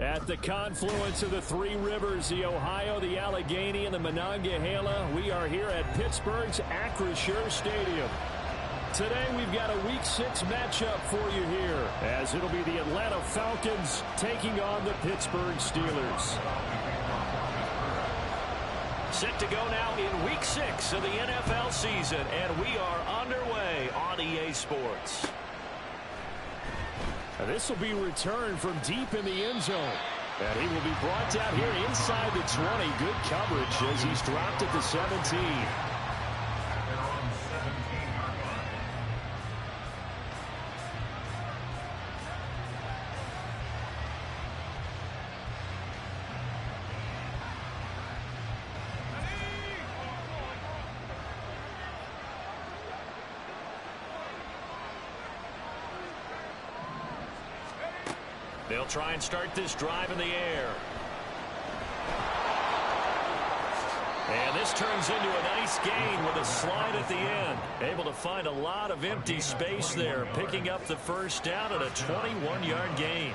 At the confluence of the three rivers, the Ohio, the Allegheny, and the Monongahela, we are here at Pittsburgh's Acrisure Stadium. Today we've got a Week 6 matchup for you here, as it'll be the Atlanta Falcons taking on the Pittsburgh Steelers. Set to go now in Week 6 of the NFL season, and we are underway on EA Sports. This will be returned from deep in the end zone. And he will be brought down here inside the 20. Good coverage as he's dropped at the 17. They'll try and start this drive in the air. And this turns into a nice gain with a slide at the end. Able to find a lot of empty space there, picking up the first down at a 21-yard gain.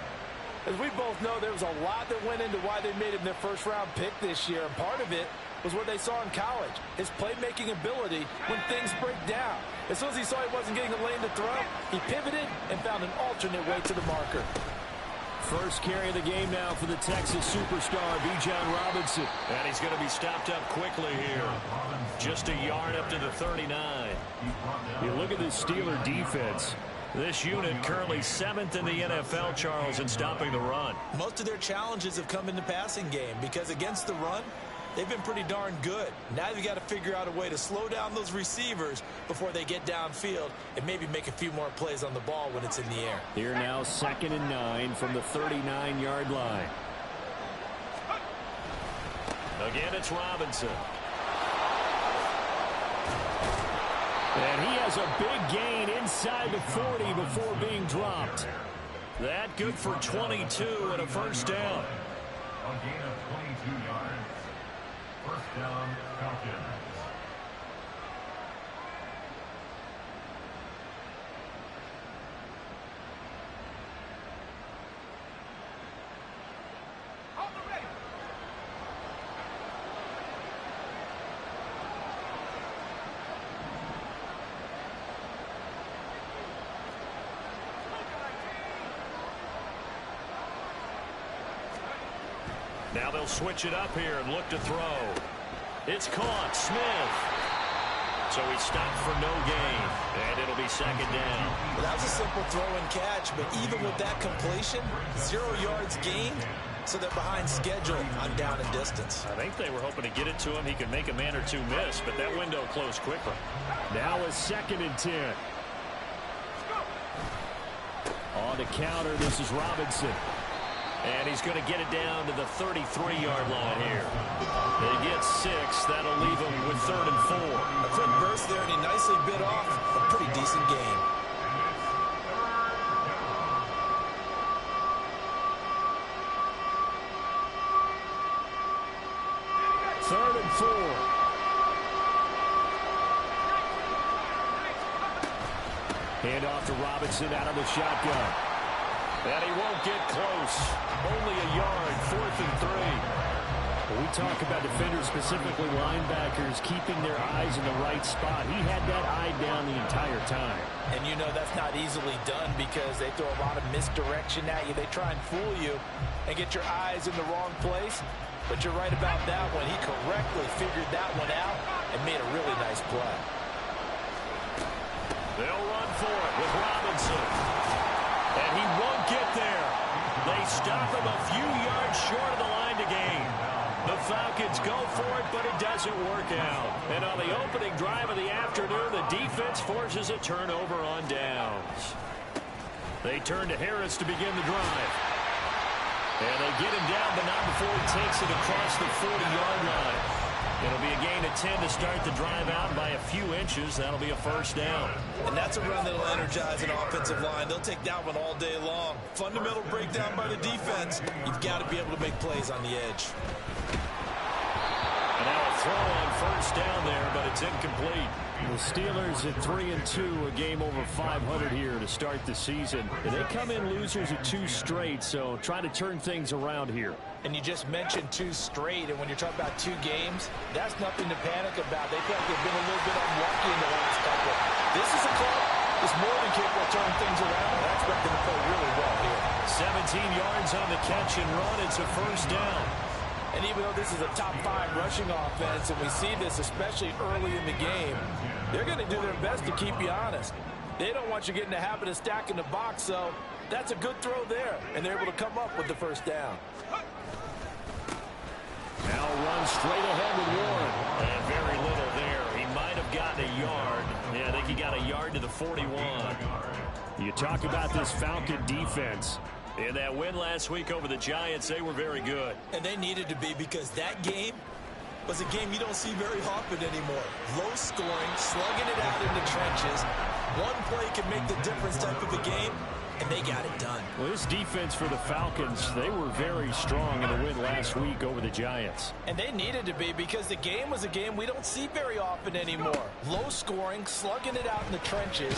As we both know, there was a lot that went into why they made him their first-round pick this year. And part of it was what they saw in college, his playmaking ability when things break down. As soon as he saw he wasn't getting a lane to throw, he pivoted and found an alternate way to the marker. First carry of the game now for the Texas superstar, Bijan Robinson. And he's going to be stopped up quickly here. Just a yard up to the 39. You look at the Steeler defense. This unit currently 7th in the NFL, Charles, in stopping the run. Most of their challenges have come in the passing game because against the run, they've been pretty darn good. Now you've got to figure out a way to slow down those receivers before they get downfield and maybe make a few more plays on the ball when it's in the air. Here now 2nd and 9 from the 39-yard line. Again, it's Robinson. And he has a big gain inside the 40 before being dropped. That good for 22 and a first down. A gain of 22 yards. First down, Falcons. Now they'll switch it up here and look to throw. It's caught. Smith. So he's stopped for no gain. And it'll be 2nd down. Well, that was a simple throw and catch, but even with that completion, 0 yards gained, so they're behind schedule on down and distance. I think they were hoping to get it to him. He could make a man or two miss, but that window closed quickly. Now a 2nd and 10. On the counter, this is Robinson. And he's going to get it down to the 33-yard line here. They get 6. That'll leave him with 3rd and 4. A quick burst there, and he nicely bit off a pretty decent gain. Third and 4. Hand off to Robinson out of the shotgun. And he won't get close. Only a yard, 4th and 3. When we talk about defenders, specifically linebackers, keeping their eyes in the right spot, he had that eye down the entire time. And you know that's not easily done because they throw a lot of misdirection at you. They try and fool you and get your eyes in the wrong place. But you're right about that one. He correctly figured that one out and made a really nice play. They'll run for it with Robinson. And he won't get there. They stop him a few yards short of the line to gain. The Falcons go for it, but it doesn't work out. And on the opening drive of the afternoon, the defense forces a turnover on downs. They turn to Harris to begin the drive. And they get him down, but not before he takes it across the 40-yard line. It'll be a gain of 10 to start the drive out by a few inches. That'll be a first down. And that's a run that'll energize an offensive line. They'll take that one all day long. Fundamental breakdown by the defense. You've got to be able to make plays on the edge. And now a throw on first down there, but it's incomplete. The Steelers at 3-2, a game over 500 here to start the season. They come in losers of 2 straight, so try to turn things around here. And you just mentioned 2 straight, and when you're talking about 2 games, that's nothing to panic about. They feel like they've been a little bit unlucky in the last couple. This is a club that's more than capable of turning things around, and I expect them to play really well here. 17 yards on the catch and run. It's a first down. And even though this is a top 5 rushing offense, and we see this especially early in the game, they're going to do their best to keep you honest. They don't want you getting the habit of stacking the box, so that's a good throw there, and they're able to come up with the first down. Now run straight ahead with Warren. And very little there. He might have gotten a yard. Yeah, I think he got a yard to the 41. You talk about this Falcon defense. In that win last week over the Giants, they were very good. And they needed to be, because that game was a game you don't see very often anymore. Low scoring, slugging it out in the trenches. One play can make the difference type of a game, and they got it done. Well, this defense for the Falcons, they were very strong in the win last week over the Giants. And they needed to be, because the game was a game we don't see very often anymore. Low scoring, slugging it out in the trenches.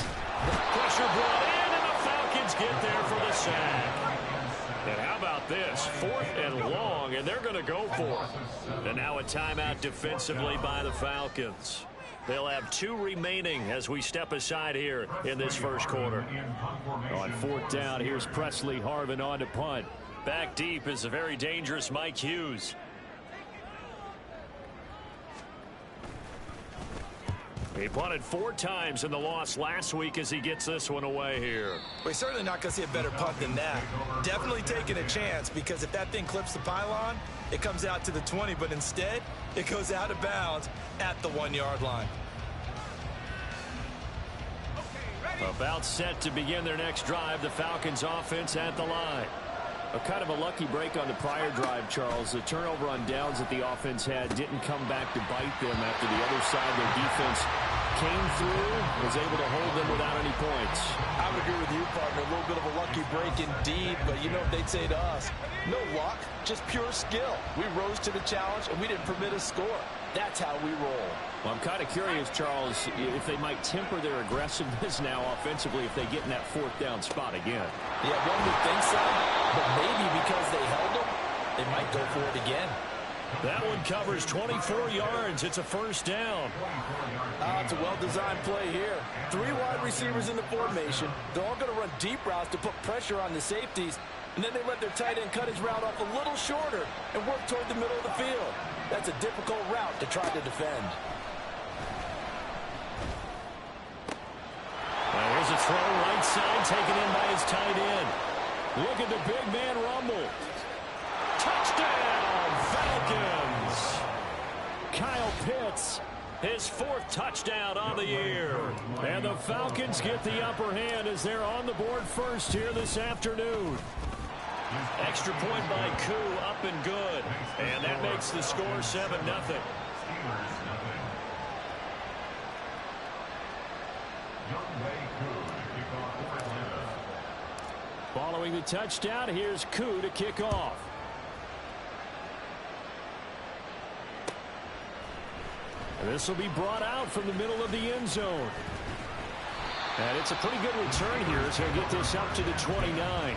Pressure brought in, and the Falcons get there for the sack. And how about this? 4th and long, and they're going to go for it. And now a timeout defensively by the Falcons. They'll have 2 remaining as we step aside here in this first quarter. On 4th down, here's Presley Harvin on to punt. Back deep is a very dangerous Mike Hughes. He punted 4 times in the loss last week as he gets this one away here. We're certainly not going to see a better punt than that. Definitely taking a chance, because if that thing clips the pylon, it comes out to the 20, but instead it goes out of bounds at the 1-yard line. About set to begin their next drive, the Falcons offense at the line. A kind of a lucky break on the prior drive, Charles. The turnover on downs that the offense had didn't come back to bite them after the other side. Their defense came through, was able to hold them without any points. I would agree with you, partner. A little bit of a lucky break indeed, but you know what they'd say to us? No luck, just pure skill. We rose to the challenge, and we didn't permit a score. That's how we roll. Well, I'm kind of curious, Charles, if they might temper their aggressiveness now offensively if they get in that 4th down spot again. Yeah, one would think so, but maybe because they held them, they might go for it again. That one covers 24 yards. It's a first down. It's a well-designed play here. 3 wide receivers in the formation. They're all going to run deep routes to put pressure on the safeties, and then they let their tight end cut his route off a little shorter and work toward the middle of the field. That's a difficult route to try to defend. Now here's a throw right side taken in by his tight end. Look at the big man rumble. Touchdown, Falcons! Kyle Pitts, his 4th touchdown on the year. And the Falcons get the upper hand as they're on the board first here this afternoon. Extra point by Koo, up and good. And that makes the score 7-0. Following the touchdown, here's Koo to kick off. And this will be brought out from the middle of the end zone. And it's a pretty good return here as he'll get this up to the 29.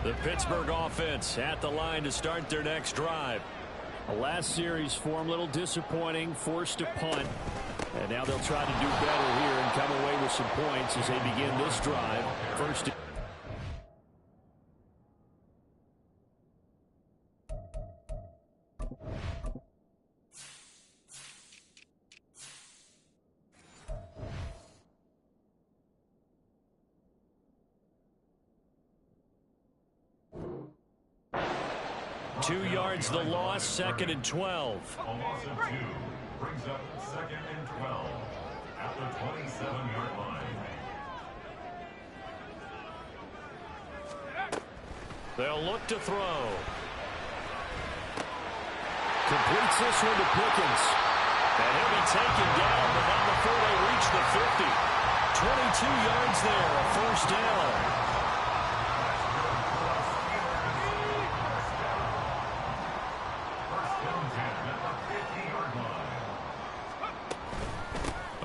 The Pittsburgh offense at the line to start their next drive. The last series for him, a little disappointing, forced to punt. And now they'll try to do better here and come away with some points as they begin this drive. First. Two yards the loss, 2nd and 12. A loss of 2 brings up 2nd and 12 at the 27-yard line. They'll look to throw. Completes this one to Pickens. And he'll be taken down, but not before they reach the 50. 22 yards there, a first down.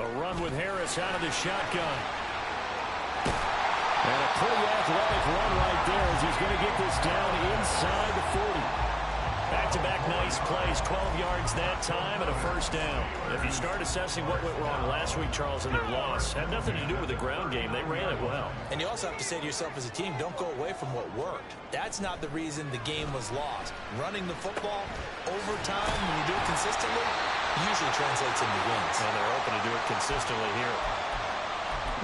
A run with Harris out of the shotgun. And a pretty athletic run right there as he's going to get this down inside the 40. Back-to-back nice plays, 12 yards that time and a first down. If you start assessing what went wrong last week, Charles, in their loss, had nothing to do with the ground game. They ran it well. And you also have to say to yourself as a team, don't go away from what worked. That's not the reason the game was lost. Running the football over time, when you do it consistently, usually translates into wins. And they're open to do it consistently here.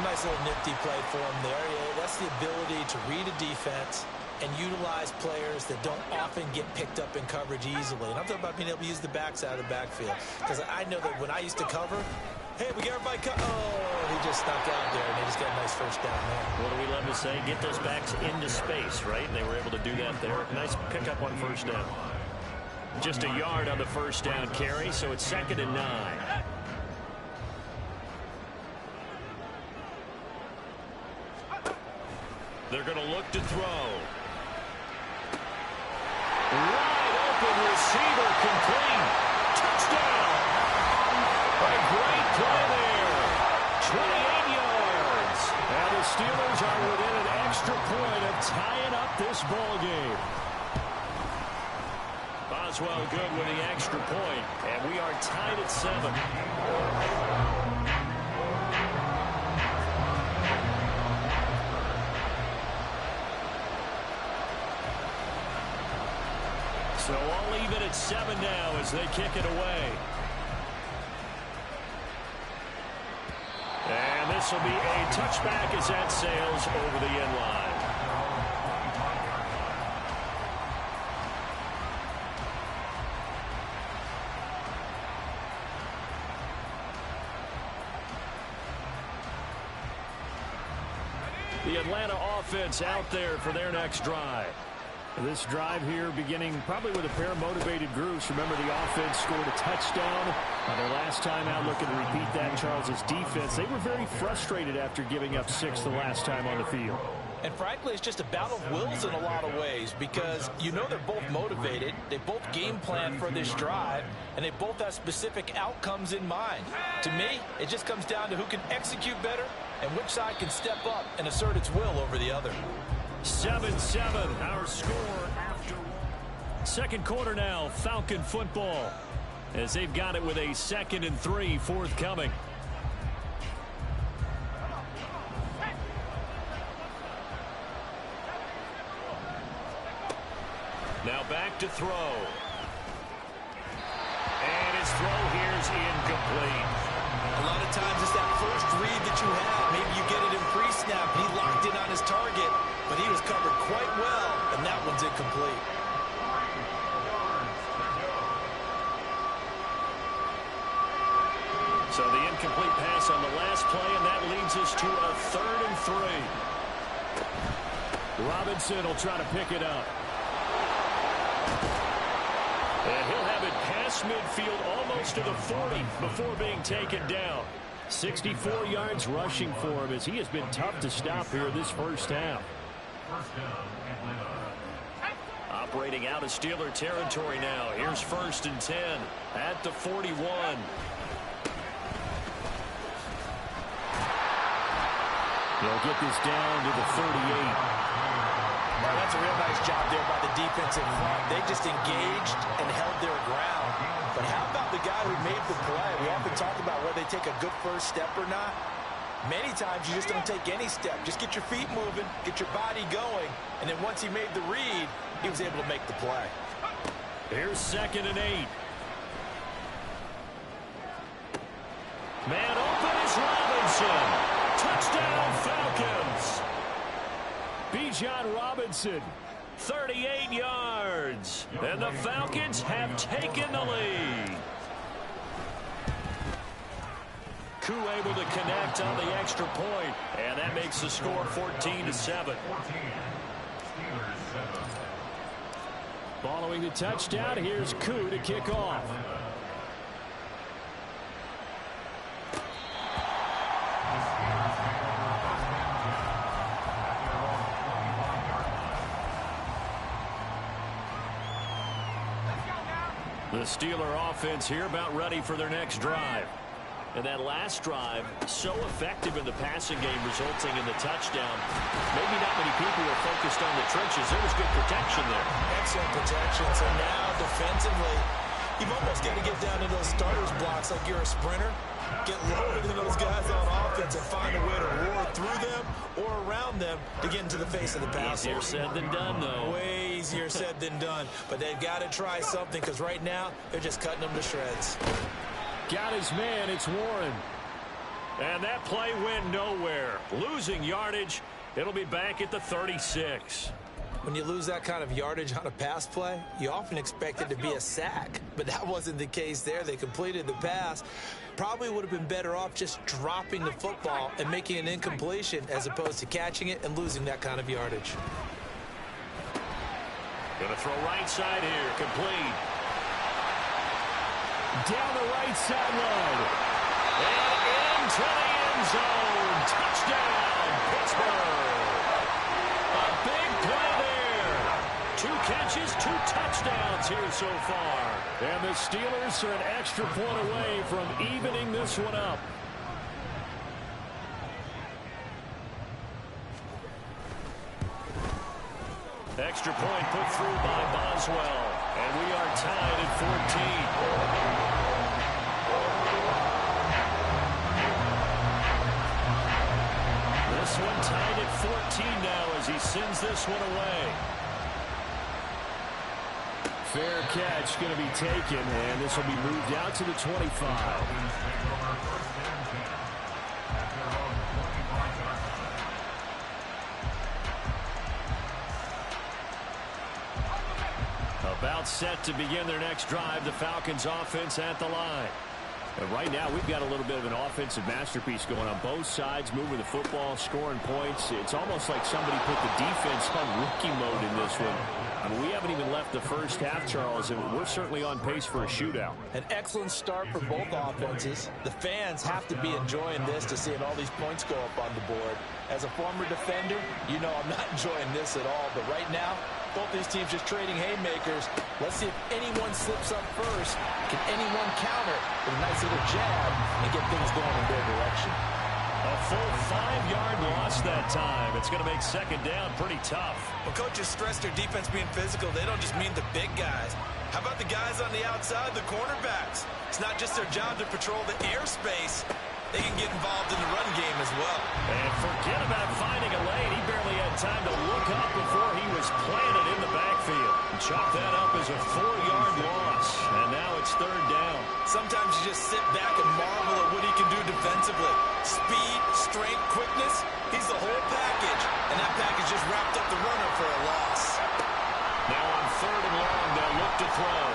Nice little nifty play for him there. Yeah, that's the ability to read a defense and utilize players that don't often get picked up in coverage easily. And I'm talking about being able to use the backside of the backfield. Because I know that when I used to cover, hey, we get everybody he just snuck out there, and they just got a nice first down there. What do we love to say? Get those backs into space, right? And they were able to do that there. Nice pickup on first down. Just a yard on the first down carry, so it's 2nd and 9. They're going to look to throw. Wide open receiver complete. Touchdown. A great play there. 28 yards. And the Steelers are within an extra point of tying up this ball game. Boswell good with the extra point. And we are tied at 7. So all even at 7 now as they kick it away. And this will be a touchback as that sails over the end line. The Atlanta offense out there for their next drive. This drive here beginning probably with a pair of motivated groups. Remember, the offense scored a touchdown their last time out. Looking to repeat that. Charles's defense, they were very frustrated after giving up 6 the last time on the field. And frankly, it's just a battle of wills in a lot of ways because you know they're both motivated. They both game plan for this drive, and they both have specific outcomes in mind. To me, it just comes down to who can execute better and which side can step up and assert its will over the other. 7-7, our score after. Second quarter now, Falcon football, as they've got it with a 2nd and 3 forthcoming. Now back to throw. And his throw here's incomplete. A lot of times it's that first read that you have. Maybe you get it in pre-snap. He locked in on his target, but he was covered quite well, and that one's incomplete. So the incomplete pass on the last play, and that leads us to a 3rd and 3. Robinson will try to pick it up. And he'll have it past midfield almost to the 40 before being taken down. 64 yards rushing for him as he has been tough to stop here this first half. Operating out of Steeler territory now. Here's 1st and 10 at the 41. They'll get this down to the 38. Well, that's a real nice job there by the defensive front. They just engaged and held their ground. But how about the guy who made the play? We often talk about whether they take a good first step or not. Many times you just don't take any step. Just get your feet moving, get your body going, and then once he made the read, he was able to make the play. Here's 2nd and 8. Man open is Robinson. Touchdown Falcons. Bijan Robinson, 38 yards. And the Falcons have taken the lead. Koo able to connect on the extra point, and that makes the score 14-7. Following the touchdown, here's Koo to kick off. The Steeler offense here about ready for their next drive. And that last drive, so effective in the passing game, resulting in the touchdown. Maybe not many people were focused on the trenches. There was good protection there. Excellent protection. So now, defensively, you've almost got to get down to those starters blocks like you're a sprinter. Get lower than those guys on offense and find a way to roar through them or around them to get into the face of the passer. Easier said than done, though. Way easier said than done. But they've got to try something because right now, they're just cutting them to shreds. Got his man. It's Warren. And that play went nowhere. Losing yardage. It'll be back at the 36. When you lose that kind of yardage on a pass play, you often expect it to be a sack. But that wasn't the case there. They completed the pass. Probably would have been better off just dropping the football and making an incompletion as opposed to catching it and losing that kind of yardage. Going to throw right side here. Complete. Down the right sideline. And into the end zone. Touchdown, Pittsburgh. A big play there. 2 catches, 2 touchdowns here so far. And the Steelers are an extra point away from evening this one up. Extra point put through by Boswell. And we are tied at 14. This one tied at 14 now as he sends this one away. Fair catch going to be taken, and this will be moved out to the 25. About set to begin their next drive, the Falcons offense at the line. And right now, we've got a little bit of an offensive masterpiece going on both sides, moving the football, scoring points. It's almost like somebody put the defense on rookie mode in this one. I mean, we haven't even left the first half, Charles, and we're certainly on pace for a shootout. An excellent start for both offenses. The fans have to be enjoying this to seeing all these points go up on the board. As a former defender, you know I'm not enjoying this at all. But right now, both these teams just trading haymakers. Let's see if anyone slips up first. Can anyone counter with a nice little jab and get things going in their direction? A full 5-yard loss that time. It's going to make second down pretty tough. When coaches stress their defense being physical, they don't just mean the big guys. How about the guys on the outside, the cornerbacks? It's not just their job to patrol the airspace. They can get involved in the run game as well. And forget about finding a lane. He barely had time to look up before he was planted in the backfield. Chalk that up as a 4-yard loss. And now it's third down. Sometimes you just sit back and marvel at what he can do defensively. Speed, strength, quickness. He's the whole package. And that package just wrapped up the runner for a loss. Now on third and long, they'll look to throw.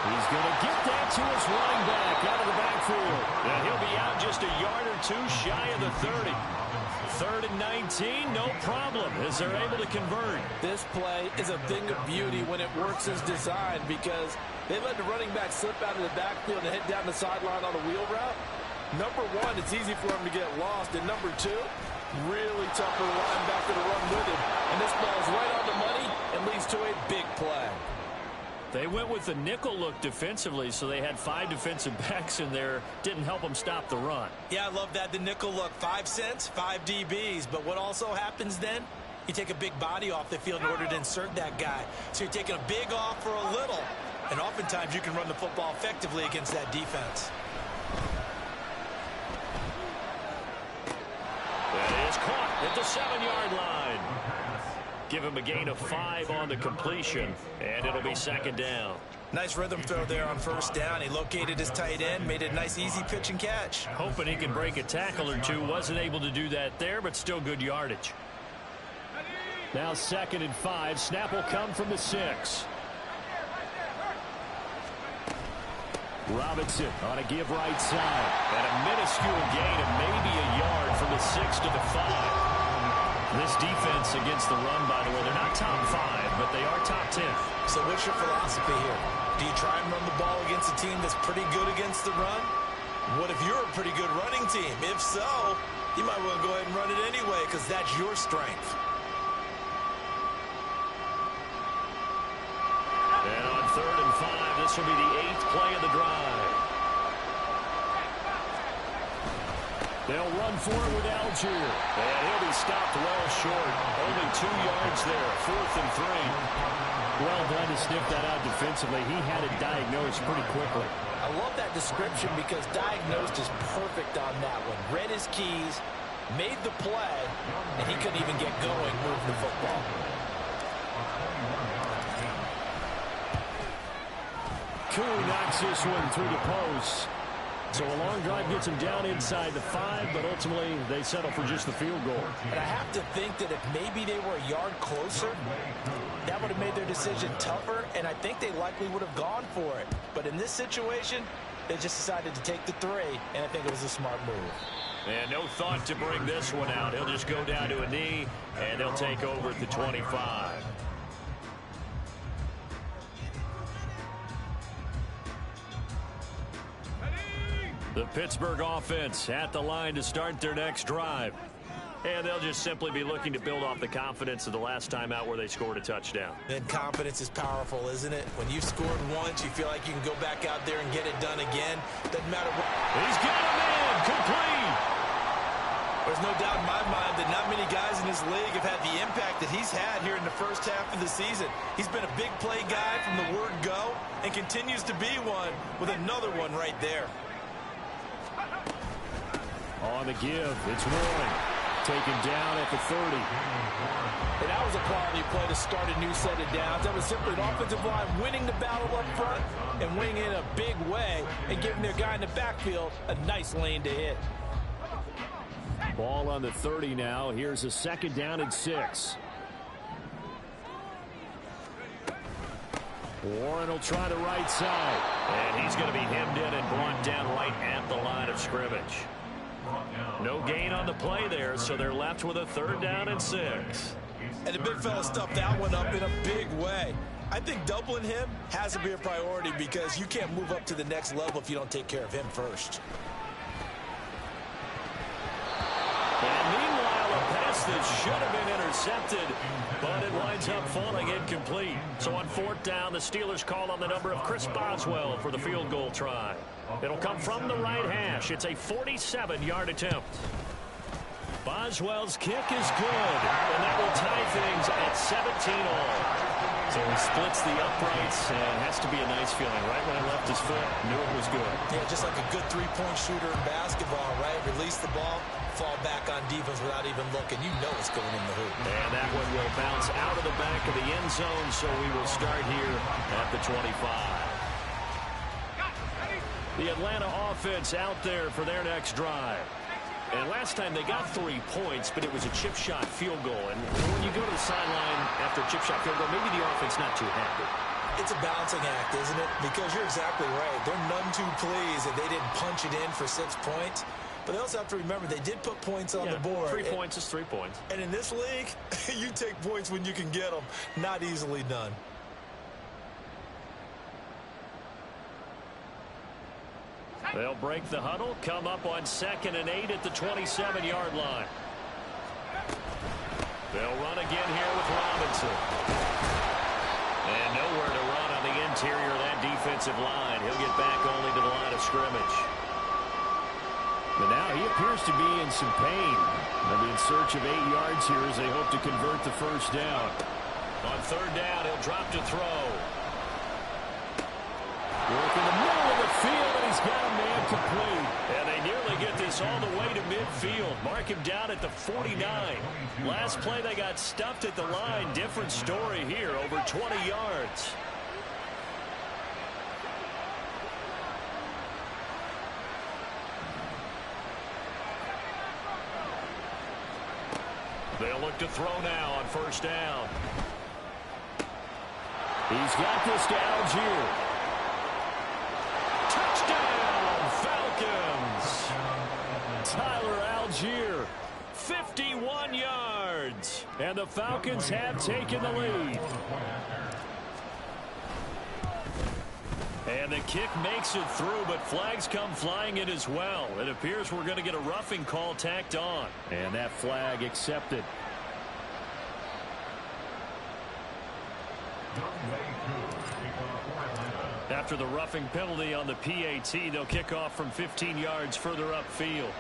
He's going to get that to his running back out of the backfield. And he'll be out just a yard or 2 shy of the 30. Third and 19, no problem, as they're able to convert. This play is a thing of beauty when it works as designed because they let the running back slip out of the backfield and head down the sideline on a wheel route. Number one, it's easy for him to get lost. And number two, really tough for the linebacker to run with him. And this ball is right on the money and leads to a big play. They went with the nickel look defensively, so they had 5 defensive backs in there. Didn't help them stop the run. Yeah, I love that. The nickel look, 5 cents, 5 DBs. But what also happens then? You take a big body off the field in order to insert that guy. So you're taking a big off for a little. And oftentimes you can run the football effectively against that defense. That is caught at the 7-yard line. Give him a gain of 5 on the completion, and it'll be second down. Nice rhythm throw there on first down. He located his tight end, made a nice easy pitch and catch. Hoping he can break a tackle or two. Wasn't able to do that there, but still good yardage. Now 2nd and 5. Snap will come from the 6. Robinson on a give right side. And a minuscule gain of maybe a yard from the 6 to the 5. This defense against the run, by the way, they're not top 5, but they are top 10. So what's your philosophy here? Do you try and run the ball against a team that's pretty good against the run? What if you're a pretty good running team? If so, you might want to go ahead and run it anyway because that's your strength. And on 3rd and 5, this will be the 8th play of the drive. They'll run for it with Algier. And he'll be stopped well short. Only 2 yards there. 4th and 3. Well done to sniff that out defensively. He had it diagnosed pretty quickly. I love that description because diagnosed is perfect on that one. Read his keys, made the play, and he couldn't even get going moving the football. Koo knocks this one through the post. So a long drive gets him down inside the 5, but ultimately they settle for just the field goal. And I have to think that if maybe they were a yard closer, that would have made their decision tougher, and I think they likely would have gone for it. But in this situation, they just decided to take the 3, and I think it was a smart move. And no thought to bring this one out. He'll just go down to a knee, and they'll take over at the 25. The Pittsburgh offense at the line to start their next drive. And they'll just simply be looking to build off the confidence of the last time out where they scored a touchdown. And confidence is powerful, isn't it? When you've scored once, you feel like you can go back out there and get it done again. Doesn't matter what. He's got him in. Complete. There's no doubt in my mind that not many guys in this league have had the impact that he's had here in the first half of the season. He's been a big play guy from the word go and continues to be one with another one right there. On the give, it's Warren. Taken down at the 30. And that was a quality play to start a new set of downs. That was simply an offensive line winning the battle up front and winning in a big way and giving their guy in the backfield a nice lane to hit. Ball on the 30 now. Here's a 2nd down and 6. Warren will try the right side. And he's going to be hemmed in and brought down right at the line of scrimmage. No gain on the play there, so they're left with a 3rd down and 6. And the big fella stuffed that one up in a big way. I think doubling him has to be a priority because you can't move up to the next level if you don't take care of him first. And meanwhile, a pass that should have been intercepted, but it winds up falling incomplete. So on 4th down, the Steelers call on the number of Chris Boswell for the field goal try. It'll come from the right hash. It's a 47-yard attempt. Boswell's kick is good, and that will tie things at 17 all. So he splits the uprights, and has to be a nice feeling. Right when he left his foot, knew it was good. Yeah, just like a good three-point shooter in basketball, right? Release the ball, fall back on defense without even looking. You know it's going in the hoop. And that one will bounce out of the back of the end zone, so we will start here at the 25. The Atlanta offense out there for their next drive. And last time they got 3 points, but it was a chip shot field goal. And when you go to the sideline after a chip shot field goal, maybe the offense not too happy. It's a balancing act, isn't it? Because you're exactly right. They're none too pleased that they didn't punch it in for 6 points. But they also have to remember they did put points on the board. 3 points is 3 points. And in this league, you take points when you can get them. Not easily done. They'll break the huddle, come up on 2nd and 8 at the 27-yard line. They'll run again here with Robinson. And nowhere to run on the interior of that defensive line. He'll get back only to the line of scrimmage. But now he appears to be in some pain. They'll be in search of 8 yards here as they hope to convert the 1st down. On 3rd down, he'll drop to throw. Work in the middle of the field, and he's got a man complete. And they nearly get this all the way to midfield. Mark him down at the 49. Last play, they got stuffed at the line. Different story here, over 20 yards. They'll look to throw now on 1st down. He's got this to Algier. Touchdown, Falcons. Tyler Algier, 51 yards. And the Falcons have taken the lead. And the kick makes it through, but flags come flying in as well. It appears we're going to get a roughing call tacked on. And that flag accepted. After the roughing penalty on the PAT, they'll kick off from 15 yards further upfield.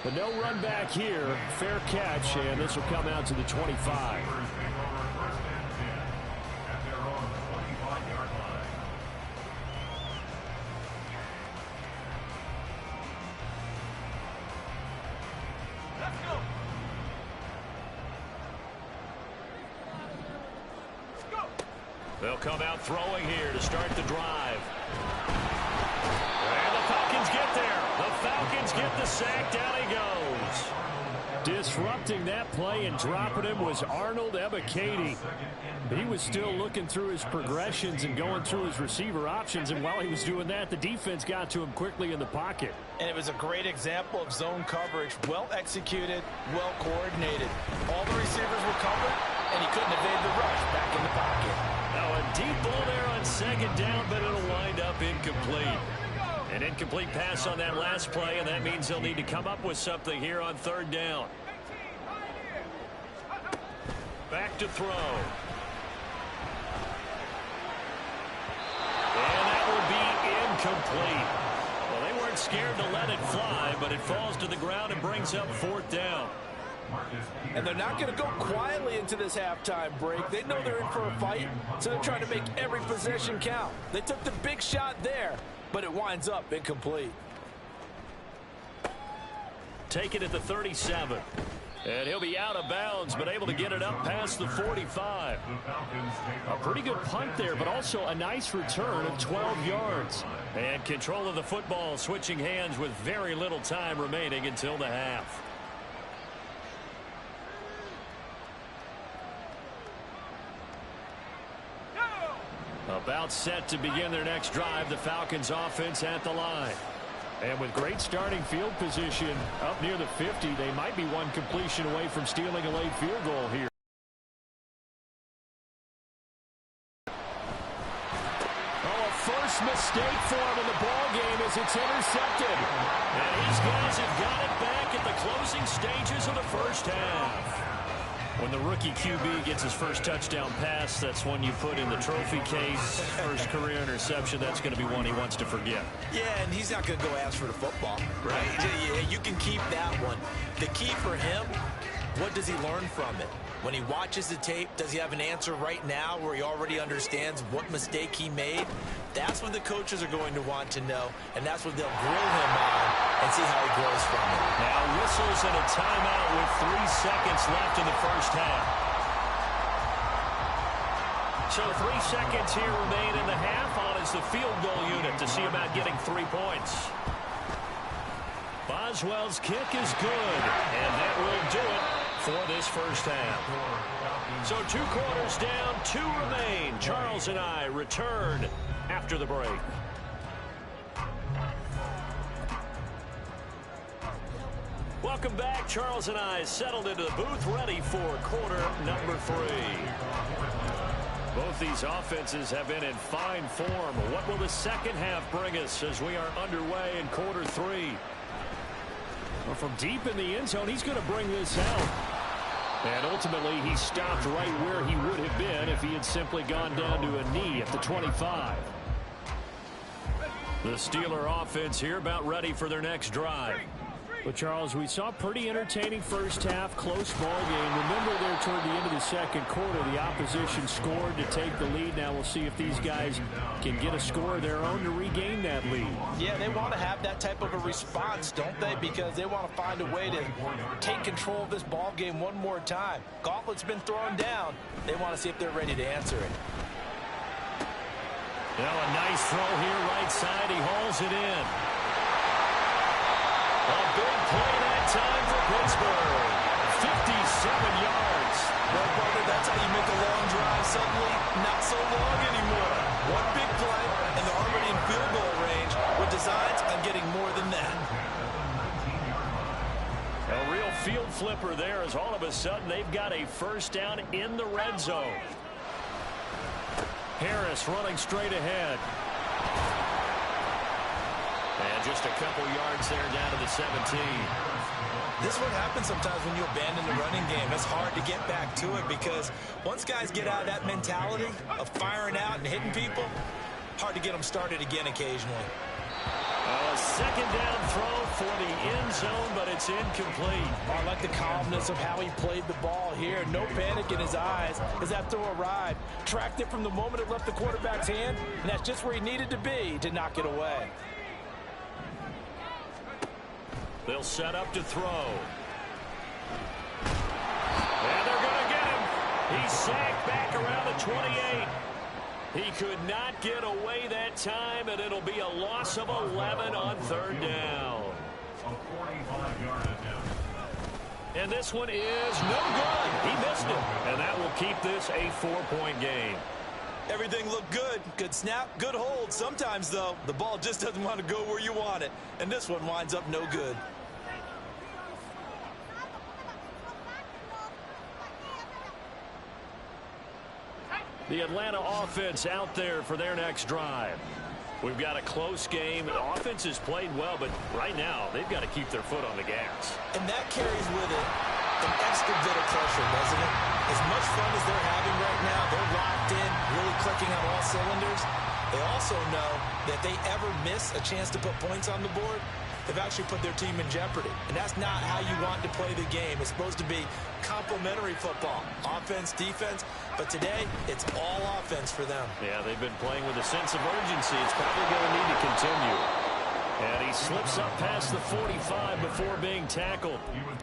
But no run back here. Fair catch, and this will come out to the 25. They'll come out throwing here to start the drive. And the Falcons get there. The Falcons get the sack. Down he goes. Disrupting that play and dropping him was Arnold Ebiketie. He was still looking through his progressions and going through his receiver options, and while he was doing that, the defense got to him quickly in the pocket. And it was a great example of zone coverage. Well executed, well coordinated. All the receivers were covered, and he couldn't evade the rush back in the pocket. Now a deep ball there on second down, but it'll wind up incomplete. An incomplete pass on that last play, and that means they'll need to come up with something here on third down. Back to throw. And that will be incomplete. Well, they weren't scared to let it fly, but it falls to the ground and brings up fourth down. And they're not going to go quietly into this halftime break. They know they're in for a fight, so they're trying to make every possession count. They took the big shot there, but it winds up incomplete. Take it at the 37. And he'll be out of bounds, but able to get it up past the 45. A pretty good punt there, but also a nice return of 12 yards. And control of the football switching hands with very little time remaining until the half. About set to begin their next drive, the Falcons offense at the line. And with great starting field position up near the 50, they might be one completion away from stealing a late field goal here. Oh, a first mistake for him in the ball game as it's intercepted. And these guys have got it back at the closing stages of the first half. When the rookie QB gets his first touchdown pass, that's one you put in the trophy case. First career interception, that's going to be one he wants to forget. Yeah, and he's not going to go ask for the football. Right? Yeah, you can keep that one. The key for him, what does he learn from it? When he watches the tape, does he have an answer right now where he already understands what mistake he made? That's what the coaches are going to want to know, and that's what they'll grill him on and see how he grows from it. Now whistles and a timeout with 3 seconds left in the first half. So 3 seconds here remain in the half. On is the field goal unit to see about getting 3 points. Boswell's kick is good, and that will do it for this first half. So 2 quarters down, 2 remain. Charles and I return after the break. Welcome back. Charles and I settled into the booth, ready for quarter number 3. Both these offenses have been in fine form. What will the second half bring us as we are underway in quarter 3? Well, from deep in the end zone, he's going to bring this out. And ultimately, he stopped right where he would have been if he had simply gone down to a knee at the 25. The Steeler offense here about ready for their next drive. But, Charles, we saw a pretty entertaining first half, close ball game. Remember there toward the end of the second quarter, the opposition scored to take the lead. Now we'll see if these guys can get a score of their own to regain that lead. Yeah, they want to have that type of a response, don't they? Because they want to find a way to take control of this ball game one more time. Gauntlet's been thrown down. They want to see if they're ready to answer it. Now a nice throw here right side. He hauls it in. A big play that time for Pittsburgh. 57 yards. Well, brother, that's how you make a long drive suddenly not so long anymore. One big play, and they're already in field goal range with designs on getting more than that. A real field flipper there as all of a sudden they've got a first down in the red zone. Harris running straight ahead. And just a couple yards there down to the 17. This is what happens sometimes when you abandon the running game. It's hard to get back to it because once guys get out of that mentality of firing out and hitting people, hard to get them started again occasionally. A second down throw for the end zone, but it's incomplete. I like the calmness of how he played the ball here. No panic in his eyes as that throw arrived. Tracked it from the moment it left the quarterback's hand, and that's just where he needed to be to knock it away. They'll set up to throw. And they're going to get him. He's sacked back around the 28. He could not get away that time, and it'll be a loss of 11 on third down. A 45-yard attempt. And this one is no good. He missed it. And that will keep this a 4-point game. Everything looked good. Good snap, good hold. Sometimes, though, the ball just doesn't want to go where you want it. And this one winds up no good. The Atlanta offense out there for their next drive. We've got a close game. The offense has played well, but right now they've got to keep their foot on the gas. And that carries with it an extra bit of pressure, doesn't it? As much fun as they're having right now, they're locked in, really clicking on all cylinders. They also know that they ever miss a chance to put points on the board, they've actually put their team in jeopardy. And that's not how you want to play the game. It's supposed to be complementary football, offense, defense. But today, it's all offense for them. Yeah, they've been playing with a sense of urgency. It's probably going to need to continue. And he slips up past the 45 before being tackled.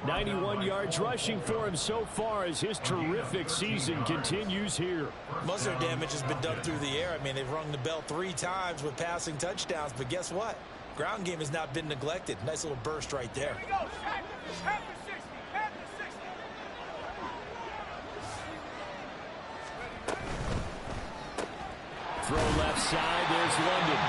91 yards rushing for him so far as his terrific season continues here. Most of their damage has been done through the air. I mean, they've rung the bell 3 times with passing touchdowns. But guess what? Ground game has not been neglected. Nice little burst right there. Throw left side, there's London.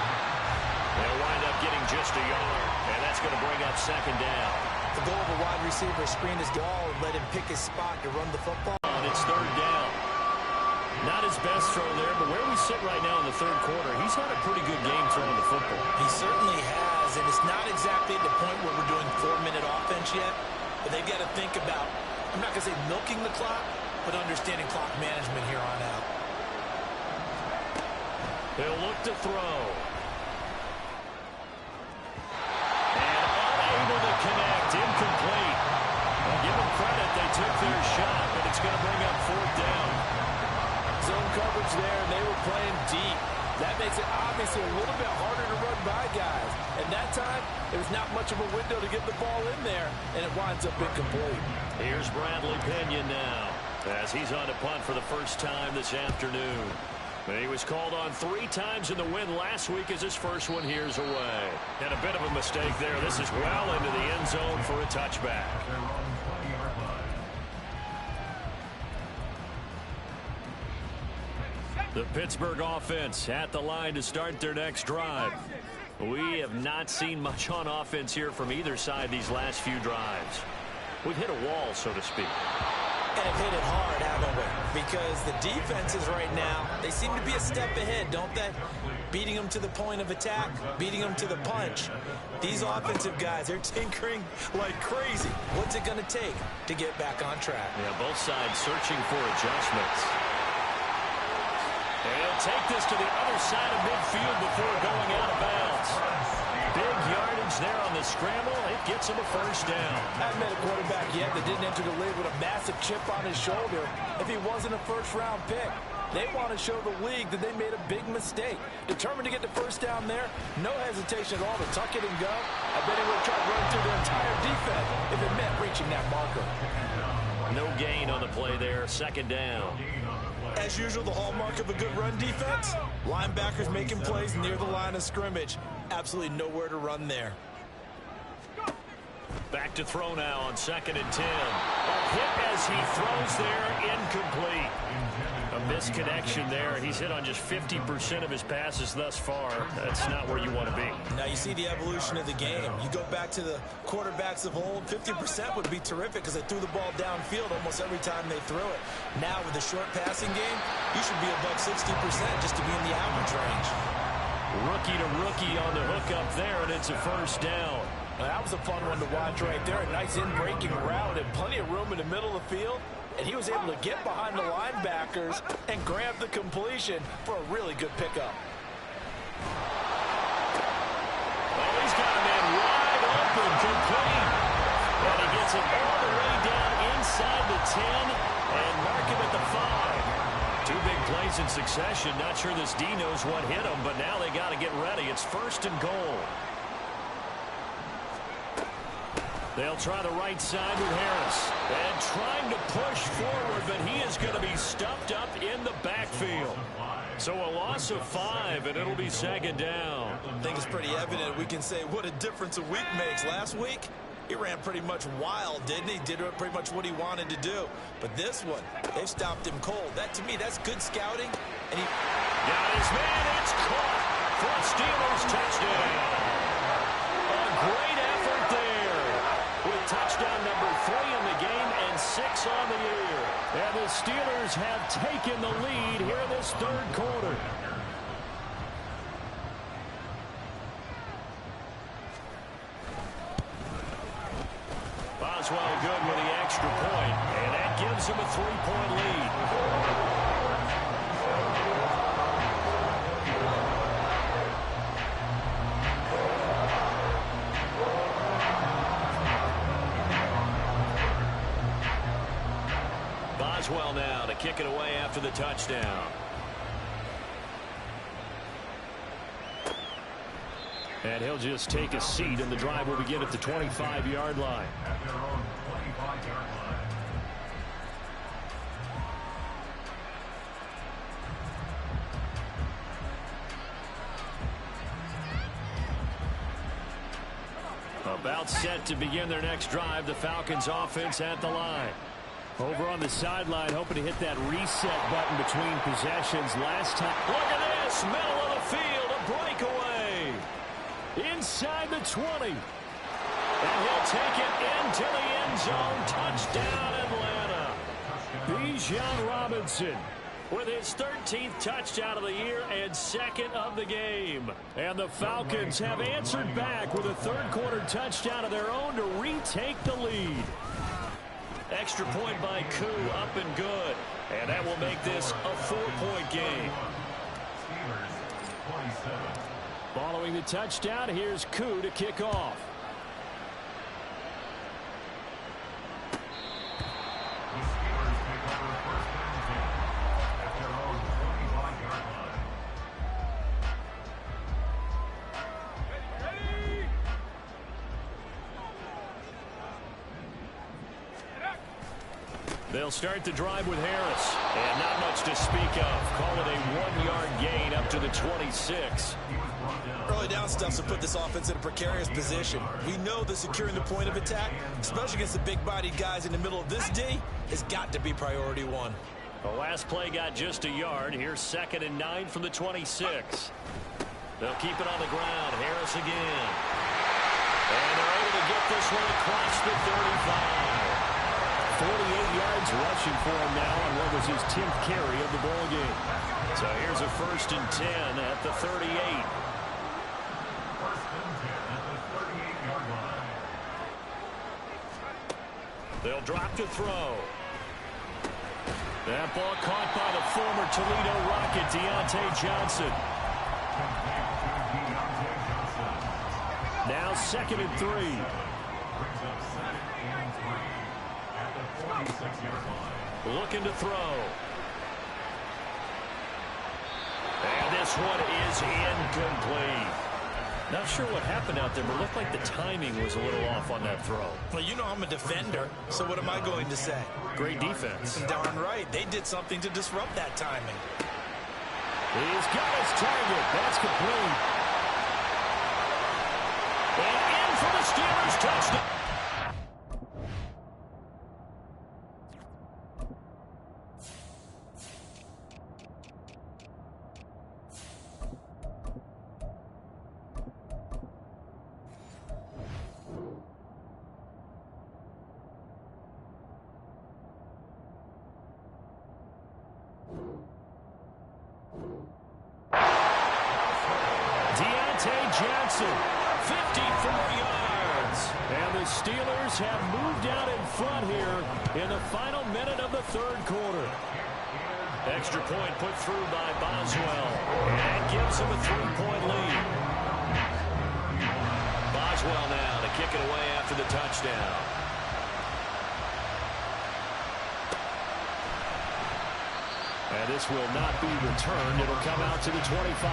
They'll wind up getting just a yard, and that's going to bring up second down. The goal of a wide receiver is screen his ball and let him pick his spot to run the football. And it's third down. Not his best throw there, but where we sit right now in the third quarter, he's had a pretty good game throwing the football. He certainly has, and it's not exactly at the point where we're doing 4-minute offense yet, but they've got to think about, I'm not going to say milking the clock, but understanding clock management here on out. They'll look to throw. And unable to connect, incomplete. Well, give them credit, they took their shot, but it's going to bring up fourth down. Zone coverage there, and they were playing deep. That makes it obviously a little bit harder to run by guys. And that time, there was not much of a window to get the ball in there, and it winds up incomplete. Here's Bradley Pinion now, as he's on to punt for the first time this afternoon. He was called on 3 times in the win last week as his first one here's away. And a bit of a mistake there. This is well into the end zone for a touchback. The Pittsburgh offense at the line to start their next drive. We have not seen much on offense here from either side these last few drives. We've hit a wall, so to speak. And have hit it hard, haven't we? Because the defenses right now, they seem to be a step ahead, don't they? Beating them to the point of attack, beating them to the punch. These offensive guys, they're tinkering like crazy. What's it going to take to get back on track? Yeah, both sides searching for adjustments. And he'll take this to the other side of midfield before going out of bounds. Big yardage there on the scramble. It gets him a first down. I haven't met a quarterback yet that didn't enter the league with a massive chip on his shoulder if he wasn't a first-round pick. They want to show the league that they made a big mistake. Determined to get the first down there, no hesitation at all to tuck it and go. I bet he would have tried to run through the entire defense if it meant reaching that marker. No gain on the play there, second down. As usual, the hallmark of a good run defense, linebackers making plays near the line of scrimmage. Absolutely nowhere to run there. Back to throw now on 2nd and 10. A hit as he throws there, incomplete. A misconnection there. He's hit on just 50% of his passes thus far. That's not where you want to be. Now you see the evolution of the game. You go back to the quarterbacks of old, 50% would be terrific because they threw the ball downfield almost every time they threw it. Now with the short passing game, you should be above 60% just to be in the average range. Rookie to rookie on the hook up there, and it's a first down. Well, that was a fun one to watch right there. A nice in-breaking route and plenty of room in the middle of the field. And he was able to get behind the linebackers and grab the completion for a really good pickup. Oh, he's got him in. succession. Not sure this D knows what hit him, but now they got to get ready. It's 1st and goal. They'll try the right side with Harris. And trying to push forward, but he is going to be stuffed up in the backfield. So a loss of 5, and it'll be 2nd down. I think it's pretty evident. We can say what a difference a week makes. Last week, he ran pretty much wild, didn't he? Did pretty much what he wanted to do. But this one, they've stopped him cold. That, to me, that's good scouting. And he got his man. It's caught for a Steelers touchdown. A great effort there. With touchdown number 3 in the game and 6 on the year. And the Steelers have taken the lead here in this 3rd quarter. Boswell good with the extra point, and that gives him a 3-point lead. Boswell now to kick it away after the touchdown. And he'll just take a seat, and the drive will begin at the 25-yard line. At their own 25-yard line. About set to begin their next drive. The Falcons offense at the line. Over on the sideline, hoping to hit that reset button between possessions. Last time. Look at this. Middle of the field. A breakaway. Inside the 20. And he'll take it into the end zone. Touchdown, Atlanta. Bijan Robinson with his 13th touchdown of the year and 2nd of the game. And the Falcons have answered back with a 3rd quarter touchdown of their own to retake the lead. Extra point by Koo, up and good. And that will make this a 4-point game. Steelers 27. Following the touchdown, here's Koo to kick off. The Steelers take over 1st and 10 at their own 25-yard line. They'll start the drive with Harris. And not much to speak of. Call it a 1-yard gain up to the 26. early down stuff to put this offense in a precarious position. We know that securing the point of attack, especially against the big-bodied guys in the middle of this D, has got to be priority 1. The last play got just a yard. Here's 2nd and 9 from the 26. They'll keep it on the ground. Harris again. And they're able to get this one across the 35. 48 yards rushing for him now on what was his 10th carry of the ball game. So here's a 1st and 10 at the 38. 1st and 10 at the 38-yard line. They'll drop to throw. That ball caught by the former Toledo Rocket, Deontay Johnson. Now 2nd and 3. Brings up 2nd and 3 at the 46-yard line. Looking to throw. And this one is incomplete. Not sure what happened out there, but it looked like the timing was a little off on that throw. Well, you know I'm a defender, so what am I going to say? Great defense. Darn right. They did something to disrupt that timing. He's got his target. That's complete. And in for the Steelers touchdown. Johnson, 54 yards. And the Steelers have moved out in front here in the final minute of the 3rd quarter. Extra point put through by Boswell. And that gives him a 3-point lead. Boswell now to kick it away after the touchdown. And this will not be returned. It'll come out to the 25.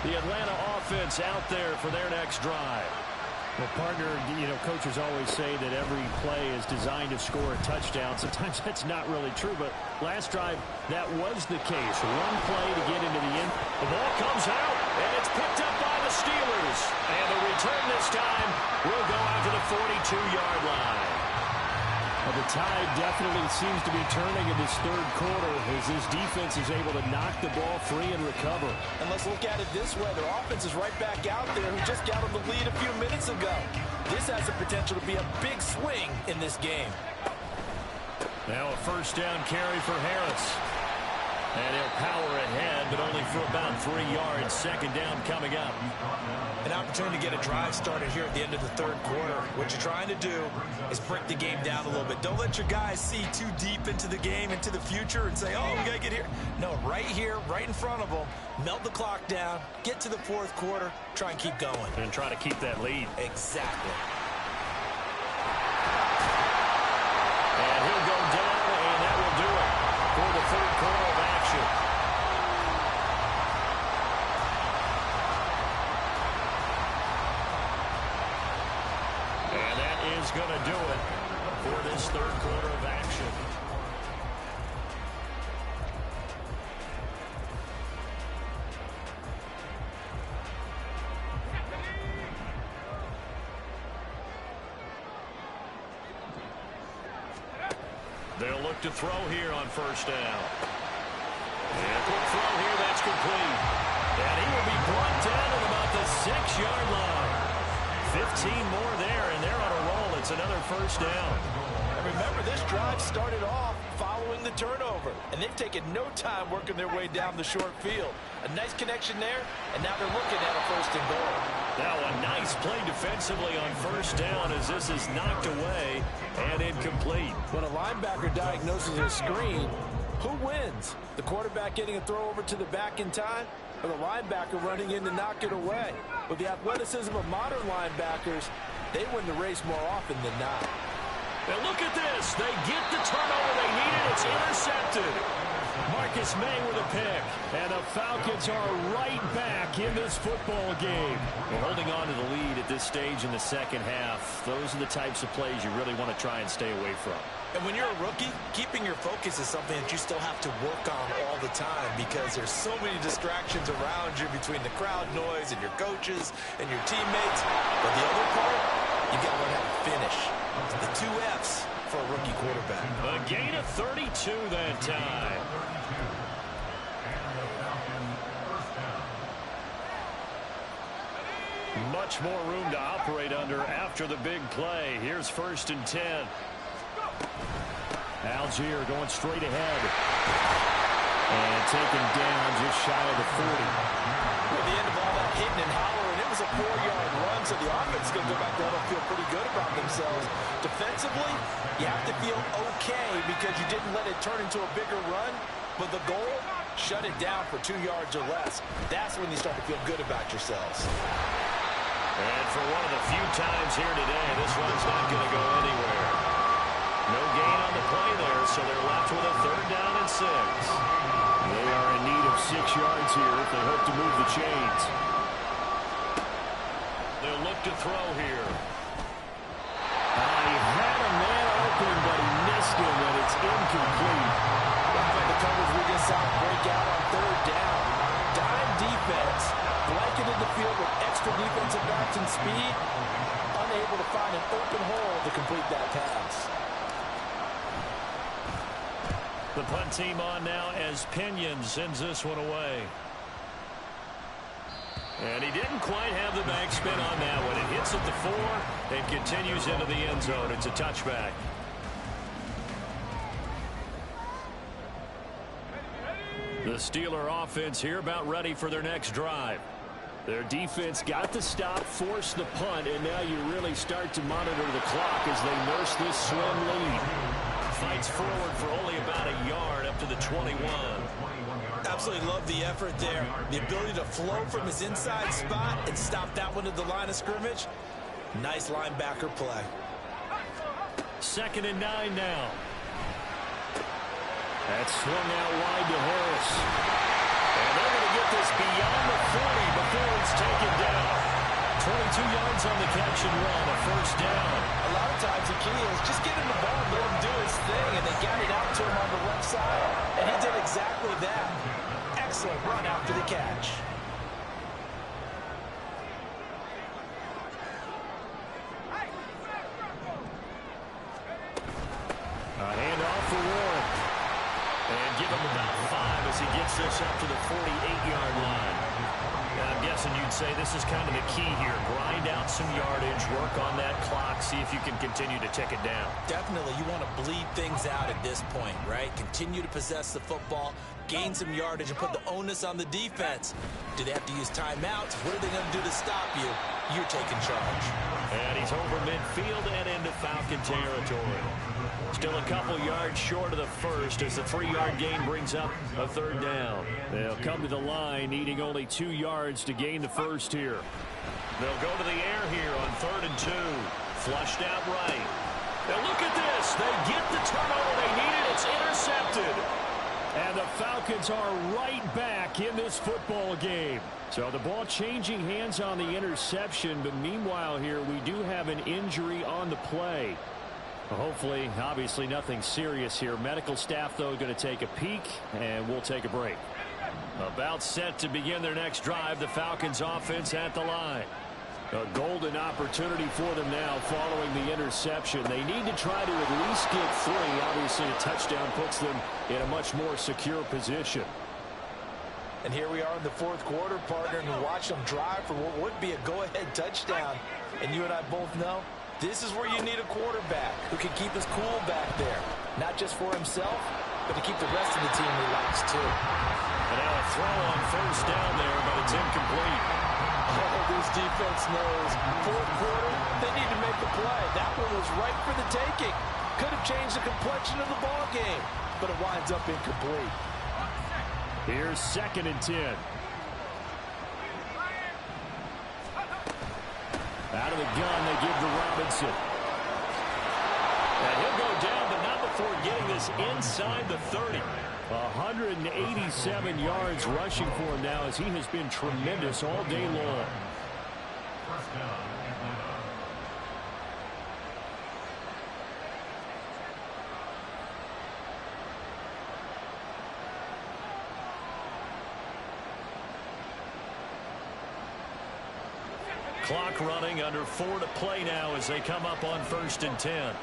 The Atlanta offense out there for their next drive. Well, partner, coaches always say that every play is designed to score a touchdown. Sometimes that's not really true, but last drive, that was the case. One play to get into the end. The ball comes out, and it's picked up by the Steelers. And the return this time will go out to the 42-yard line. Well, the tide definitely seems to be turning in this third quarter as this defense is able to knock the ball free and recover. And let's look at it this way. Their offense is right back out there who just got on the lead a few minutes ago. This has the potential to be a big swing in this game. Now a first down carry for Harris. And he'll power ahead, but only for about 3 yards. Second down coming up. An opportunity to get a drive started here at the end of the third quarter. What you're trying to do is break the game down a little bit. Don't let your guys see too deep into the game, into the future, and say, oh, we got to get here. No, right here, right in front of them, melt the clock down, get to the fourth quarter, try and keep going. And try to keep that lead. Exactly. And he'll go down, and that will do it for the third quarter of action. And that is going to do it for this third quarter of action. They'll look to throw here on first down. And quick throw here, that's complete. And he will be brought down at about the 6-yard line. 15 more there, and they're on a roll. It's another first down. And remember, this drive started off following the turnover, and they've taken no time working their way down the short field. A nice connection there, and now they're looking at a first and goal. Now a nice play defensively on first down as this is knocked away and incomplete. When a linebacker diagnoses a screen, who wins? The quarterback getting a throw over to the back in time, or the linebacker running in to knock it away? With the athleticism of modern linebackers, they win the race more often than not. And look at this. They get the turnover they needed. It's intercepted. Marcus May with a pick. And the Falcons are right back in this football game. We're holding on to the lead at this stage in the second half. Those are the types of plays you really want to try and stay away from. And when you're a rookie, keeping your focus is something that you still have to work on all the time because there's so many distractions around you between the crowd noise and your coaches and your teammates. But the other part, you got to learn how to finish. The 2 F's for a rookie quarterback. A gain of 32 that time. Much more room to operate under after the big play. Here's first and 10. Algier going straight ahead. And taken down just shy of the 40. At the end of all that hitting and hollering, it was a 4-yard run, so the offense is going to go back there and feel pretty good about themselves. Defensively, you have to feel okay because you didn't let it turn into a bigger run, but the goal, shut it down for 2 yards or less. That's when you start to feel good about yourselves. And for one of the few times here today, this one's not going to go anywhere. No gain on the play there, so they're left with a third down and 6. They are in need of 6 yards here if they hope to move the chains. They'll look to throw here. He had a man open, but he missed him, and it's incomplete. Like the coverage we just saw break out on third down. Dime defense, blanketed the field with extra defensive backs and speed, unable to find an open hole to complete that pass. The punt team on now as Pinion sends this one away. And he didn't quite have the back spin on that one. It hits at the 4 and continues into the end zone. It's a touchback. The Steeler offense here about ready for their next drive. Their defense got the stop, forced the punt, and now you really start to monitor the clock as they nurse this swim lead. Fights forward for only about a yard up to the 21. Absolutely love the effort there. The ability to flow from his inside spot and stop that one at the line of scrimmage. Nice linebacker play. 2nd and 9 now. That's swung out wide to Harris. And they're going to get this beyond the 40 before it's taken down. 22 yards on the catch and run, a first down. A lot of times the key is just get him the ball and let him do his thing, and they got it out to him on the left side, and he did exactly that. Excellent run after the catch. A handoff for Warren. And give him about 5 as he gets this up to the 48-yard line. Now, I'm guessing you'd say this is kind of the key here. Grind out some yardage, work on that clock, see if you can continue to tick it down. Definitely, you want to bleed things out at this point, right? Continue to possess the football, gain some yardage, and put the onus on the defense. Do they have to use timeouts? What are they going to do to stop you? You're taking charge. And he's over midfield and into Falcon territory. Still a couple yards short of the first as the 3-yard gain brings up a 3rd down. They'll come to the line needing only 2 yards to gain the first here. They'll go to the air here on 3rd and 2. Flushed out right. Now look at this. They get the turnover they needed. It's intercepted. And the Falcons are right back in this football game. So the ball changing hands on the interception, but meanwhile here we do have an injury on the play. Hopefully, obviously nothing serious here. Medical staff, though, going to take a peek, and we'll take a break. About set to begin their next drive, the Falcons offense at the line. A golden opportunity for them now following the interception. They need to try to at least get 3. Obviously, a touchdown puts them in a much more secure position. And here we are in the 4th quarter, partner, and watch them drive for what would be a go-ahead touchdown. And you and I both know this is where you need a quarterback who can keep his cool back there. Not just for himself, but to keep the rest of the team relaxed, too. And now a throw on 1st down there, but it's incomplete. Oh, this defense knows. 4th quarter, they need to make a play. That one was right for the taking. Could have changed the complexion of the ball game, but it winds up incomplete. Here's 2nd and 10. Out of the gun, they give to Robinson. And he'll go down, but not before getting this inside the 30. 187 yards rushing for him now as he has been tremendous all day long. First down, Atlanta. Clock running, under 4 to play now as they come up on 1st and 10.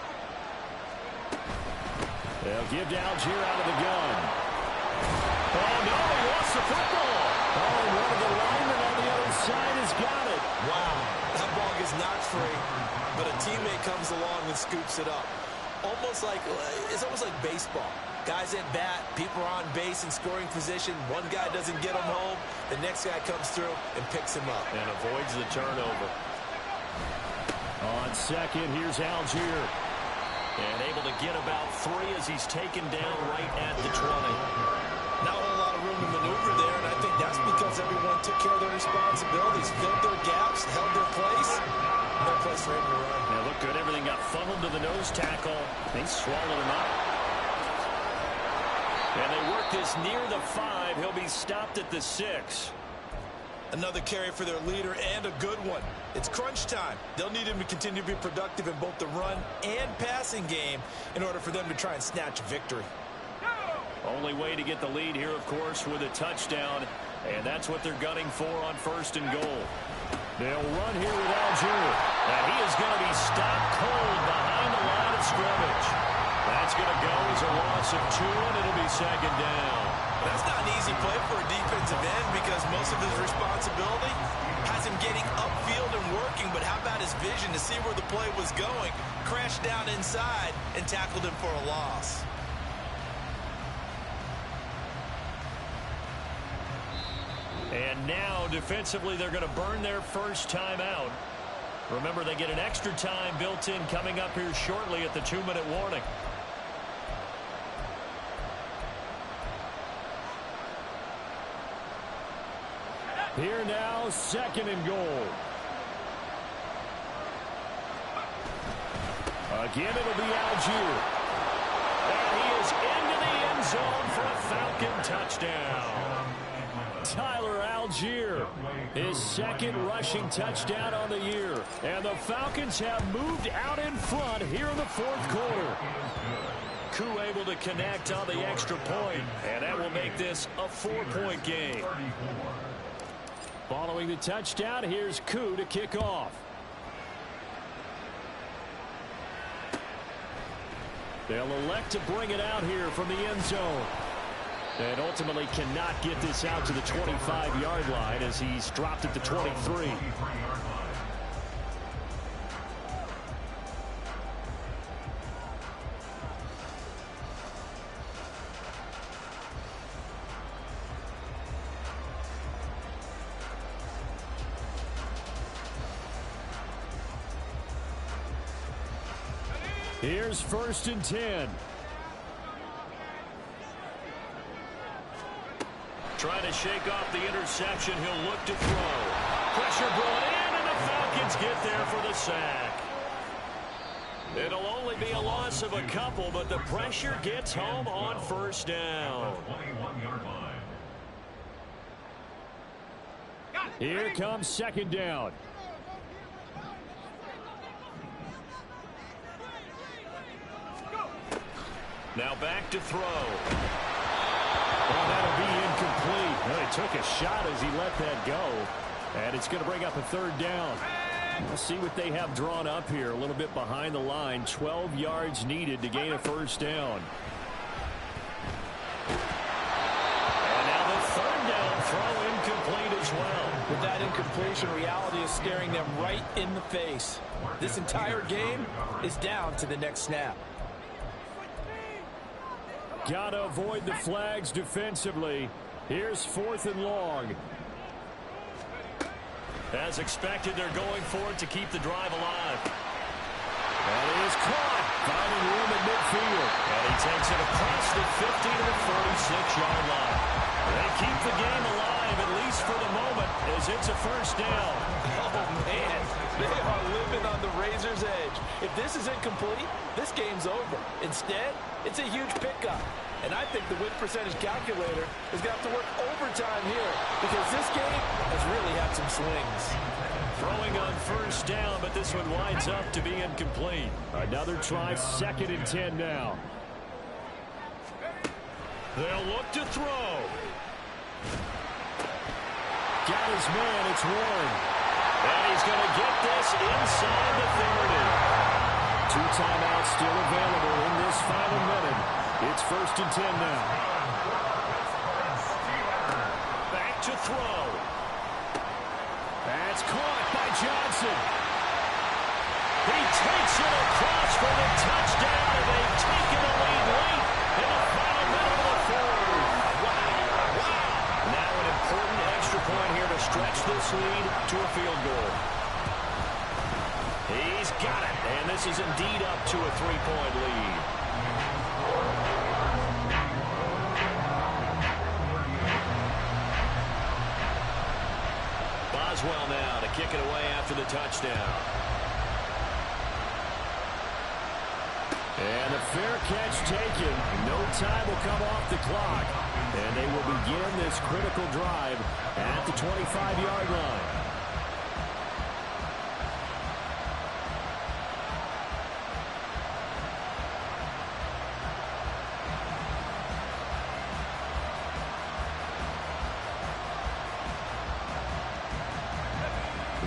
They'll give to Algier out of the gun. Oh, no, he lost the football. Oh, one of the linemen on the other side has got it. Wow, that ball is not free, but a teammate comes along and scoops it up. It's almost like baseball. Guys at bat, people are on base in scoring position. One guy doesn't get him home. The next guy comes through and picks him up. And avoids the turnover. On 2nd, here's Algier. And able to get about 3 as he's taken down right at the 20. Not a lot of room to maneuver there, and I think that's because everyone took care of their responsibilities, filled their gaps, held their place. No place for him to run. Now look good. Everything got funneled to the nose tackle. They swallowed him up. And they work this near the 5. He'll be stopped at the 6. Another carry for their leader, and a good one. It's crunch time. They'll need him to continue to be productive in both the run and passing game in order for them to try and snatch victory. Only way to get the lead here, of course, with a touchdown. And that's what they're gunning for on 1st and goal. They'll run here with Algier. And he is going to be stopped cold behind the line of scrimmage. That's going to go as a loss of 2, and it'll be 2nd down. That's not an easy play for a defensive end because most of his responsibility has him getting upfield and working, but how about his vision to see where the play was going, crashed down inside, and tackled him for a loss. And now, defensively, they're going to burn their first time out. Remember, they get an extra time built in coming up here shortly at the 2-minute warning. Here now, 2nd and goal. A Again, it'll be Algier. And he is into the end zone for a Falcon touchdown. Tyler Algier, his second rushing touchdown on the year. And the Falcons have moved out in front here in the fourth quarter. Koo able to connect on the extra point, and that will make this a 4-point game. Following the touchdown, here's Koo to kick off. They'll elect to bring it out here from the end zone. And ultimately cannot get this out to the 25-yard line as he's dropped at the 23. Here's 1st and 10. Trying to shake off the interception. He'll look to throw. Pressure brought in, and the Falcons get there for the sack. It'll only be a loss of a couple, but the pressure gets home on 1st down. Here comes 2nd down. Now back to throw. Oh, that'll be incomplete. Well, he took a shot as he let that go. And it's going to bring up a 3rd down. We'll see what they have drawn up here. A little bit behind the line. 12 yards needed to gain a 1st down. And now the 3rd down throw incomplete as well. With that incompletion, reality is staring them right in the face. This entire game is down to the next snap. Got to avoid the flags defensively. Here's 4th and long. As expected, they're going for it to keep the drive alive. And he is caught, finding room at midfield. And he takes it across the 50 to the 46-yard line. They keep the game alive, at least for the moment, as it's a 1st down. Oh, man, they are living on the razor's edge. If this is incomplete, this game's over. Instead, it's a huge pickup. And I think the win percentage calculator is going to have to work overtime here because this game has really had some swings. Throwing on 1st down, but this one winds up to be incomplete. Another try, 2nd and 10 now. They'll look to throw. Got his man, it's Warren. And he's going to get this inside the 30. 2 timeouts still available in this final minute. It's 1st and 10 now. Back to throw. That's caught by Johnson. He takes it across for the touchdown, and they've taken the lead late in the final minute of the 4th. Wow. Now an important extra point here to stretch this lead to a field goal. He's got it, and this is indeed up to a 3-point lead. Boswell now to kick it away after the touchdown. And a fair catch taken. No time will come off the clock. And they will begin this critical drive at the 25-yard line.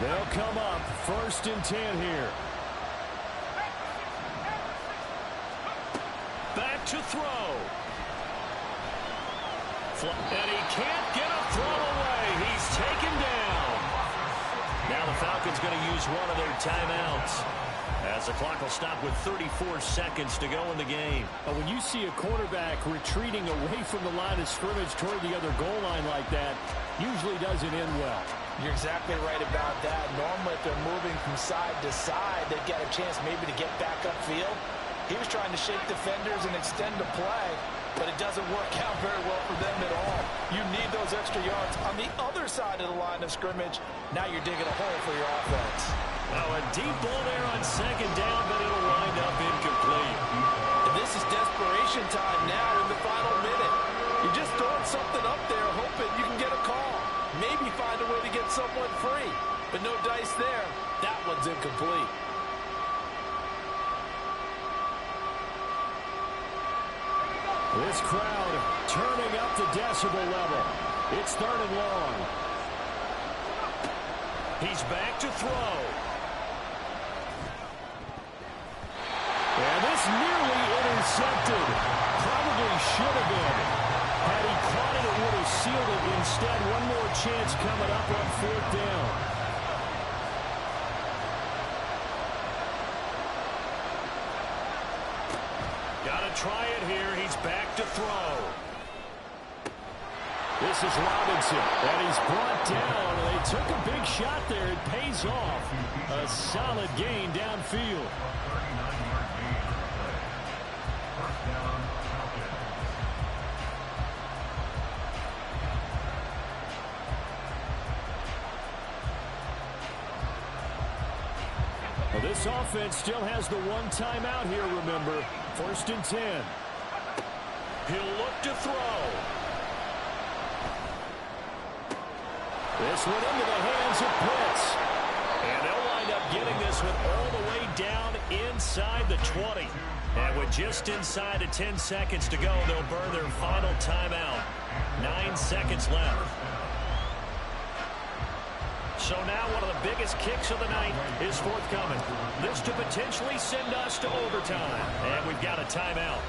They'll come up 1st and 10 here. Back to throw. And he can't get a throw away. He's taken down. Now the Falcons going to use one of their timeouts, as the clock will stop with 34 seconds to go in the game. When you see a quarterback retreating away from the line of scrimmage toward the other goal line like that, usually doesn't end well. You're exactly right about that. Normally, if they're moving from side to side, they get a chance maybe to get back upfield. He was trying to shake defenders and extend the play, but it doesn't work out very well for them at all. You need those extra yards on the other side of the line of scrimmage. Now you're digging a hole for your offense. Now a deep ball there on second down, but it'll wind up incomplete. And this is desperation time now in the final minute. You're just throwing something up there, hoping you can get a call. Maybe find a way to get someone free. But no dice there. That one's incomplete. This crowd turning up the decibel level. It's 3rd and long. He's back to throw. And this nearly intercepted. Probably should have been. Had he caught it, it would have sealed it. Instead, one more chance coming up on 4th down. Got to try it here. He's back to throw. This is Robinson, and he's brought down. They took a big shot there. It pays off. A solid gain downfield. Well, this offense still has the one timeout here, remember. 1st and 10. He'll look to throw. This one into the hands of Pitts. And they'll wind up getting this one all the way down inside the 20. And with just inside of 10 seconds to go, they'll burn their final timeout. 9 seconds left. So now one of the biggest kicks of the night is forthcoming. This to potentially send us to overtime. And we've got a timeout.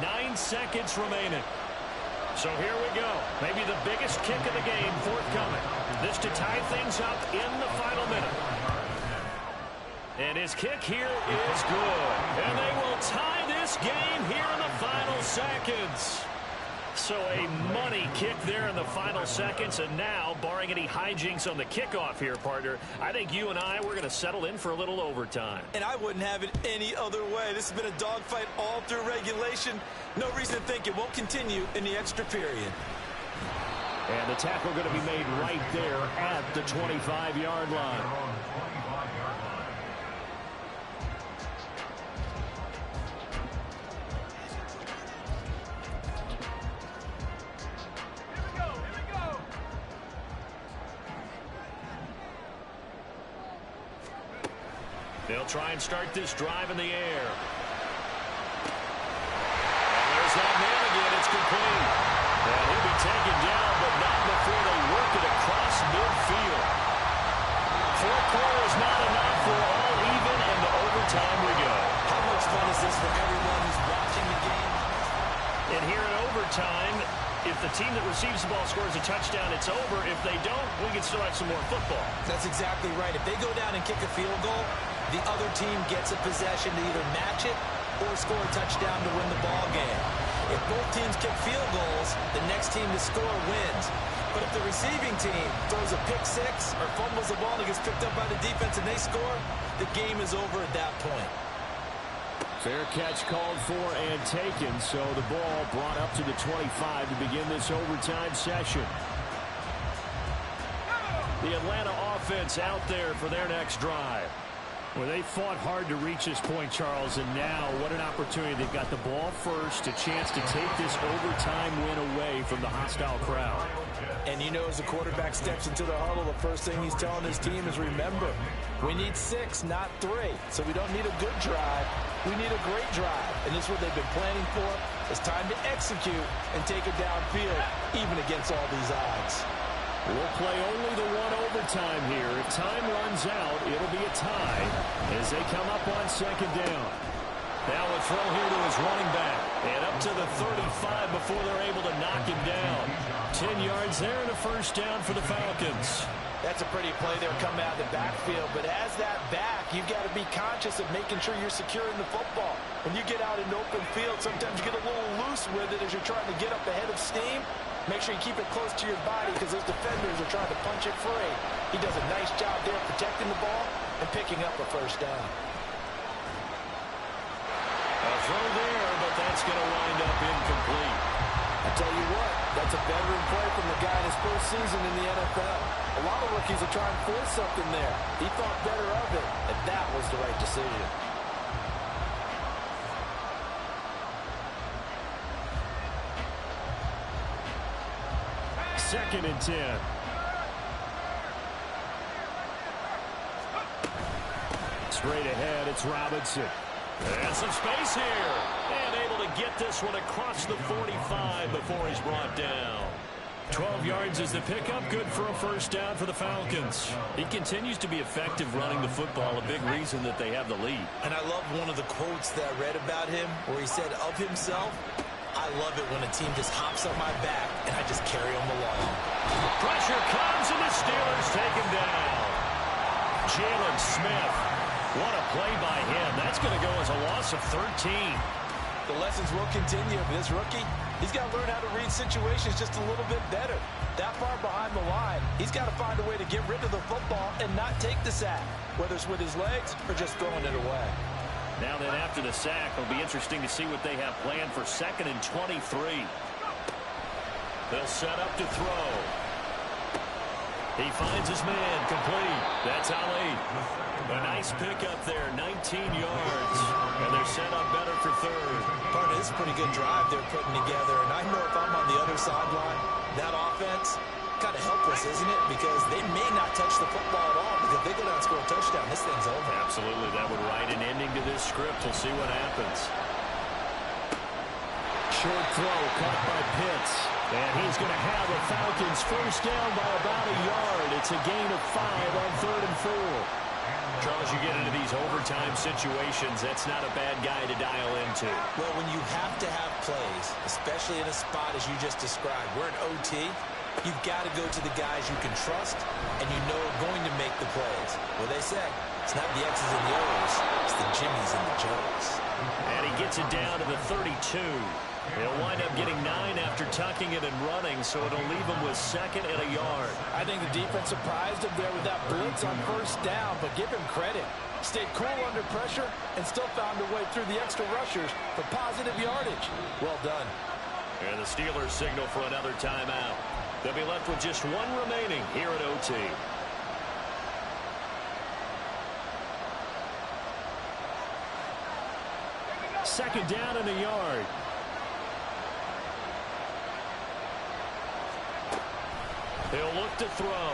9 seconds remaining. So here we go. Maybe the biggest kick of the game forthcoming. This to tie things up in the final minute. And his kick here is good. And they will tie this game here in the final seconds. So a money kick there in the final seconds. And now, barring any hijinks on the kickoff here, partner, I think you and I, we're going to settle in for a little overtime. And I wouldn't have it any other way. This has been a dogfight all through regulation. No reason to think it won't continue in the extra period. And the tackle going to be made right there at the 25-yard line. They'll try and start this drive in the air. And there's that man again. It's complete. And he'll be taken down, but not before they work it across midfield. 4 quarters not enough. We're all even, and to overtime we go. How much fun is this for everyone who's watching the game? And here in overtime, if the team that receives the ball scores a touchdown, it's over. If they don't, we can still have some more football. That's exactly right. If they go down and kick a field goal, the other team gets a possession to either match it or score a touchdown to win the ball game. If both teams kick field goals, the next team to score wins. But if the receiving team throws a pick six or fumbles the ball and gets picked up by the defense and they score, the game is over at that point. Fair catch called for and taken, so the ball brought up to the 25 to begin this overtime session. The Atlanta offense out there for their next drive. Well, they fought hard to reach this point, Charles, and now what an opportunity. They've got the ball first, a chance to take this overtime win away from the hostile crowd. And you know, as the quarterback steps into the huddle, the first thing he's telling his team is, remember, we need 6, not 3. So we don't need a good drive. We need a great drive. And this is what they've been planning for. It's time to execute and take it downfield, even against all these odds. We'll play only the one overtime here. If time runs out, it'll be a tie as they come up on second down. Now a throw here to his running back. And up to the 35 before they're able to knock him down. 10 yards there and a first down for the Falcons. That's a pretty play there coming out of the backfield. But as that back, you've got to be conscious of making sure you're securing the football. When you get out in open field, sometimes you get a little loose with it as you're trying to get up ahead of steam. Make sure you keep it close to your body because those defenders are trying to punch it free. He does a nice job there protecting the ball and picking up a first down. A throw there, but that's going to wind up incomplete. I tell you what, that's a veteran play from the guy in his first season in the NFL. A lot of rookies will try and force something there. He thought better of it, and that was the right decision. Second and 10. Straight ahead, it's Robinson. And some space here. And able to get this one across the 45 before he's brought down. 12 yards is the pickup. Good for a first down for the Falcons. He continues to be effective running the football, a big reason that they have the lead. And I love one of the quotes that I read about him where he said of himself, I love it when a team just hops on my back and I just carry them along. Pressure comes and the Steelers take him down. Jalen Smith. What a play by him. That's going to go as a loss of 13. The lessons will continue. This rookie, he's got to learn how to read situations just a little bit better. That far behind the line, he's got to find a way to get rid of the football and not take the sack, whether it's with his legs or just throwing it away. Now then, after the sack, it'll be interesting to see what they have planned for 2nd and 23. They'll set up to throw. He finds his man, complete. That's Ali. A nice pickup there, 19 yards. And they're set up better for 3rd. Part of this pretty good drive they're putting together. And I know if I'm on the other sideline, that offense, kind of helpless, isn't it? Because they may not touch the football at all. Because if they go down and score a touchdown, this thing's over. Absolutely. That would write an ending to this script. We'll see what happens. Short throw caught by Pitts. And he's going to have a Falcons first down by about a yard. It's a gain of 5 on 3rd and 4. Charles, you get into these overtime situations, that's not a bad guy to dial into. Well, when you have to have plays, especially in a spot as you just described, we're in OT, you've got to go to the guys you can trust and you know are going to make the plays. Well, they say, it's not the X's and the O's, it's the Jimmies and the Joes. And he gets it down to the 32. He'll wind up getting 9 after tucking it and running, so it'll leave him with 2nd and a yard. I think the defense surprised him there with that blitz on first down, but give him credit. Stayed cool under pressure and still found a way through the extra rushers for positive yardage. Well done. And the Steelers signal for another timeout. They'll be left with just 1 remaining here at OT. Second down and a yard. He'll look to throw.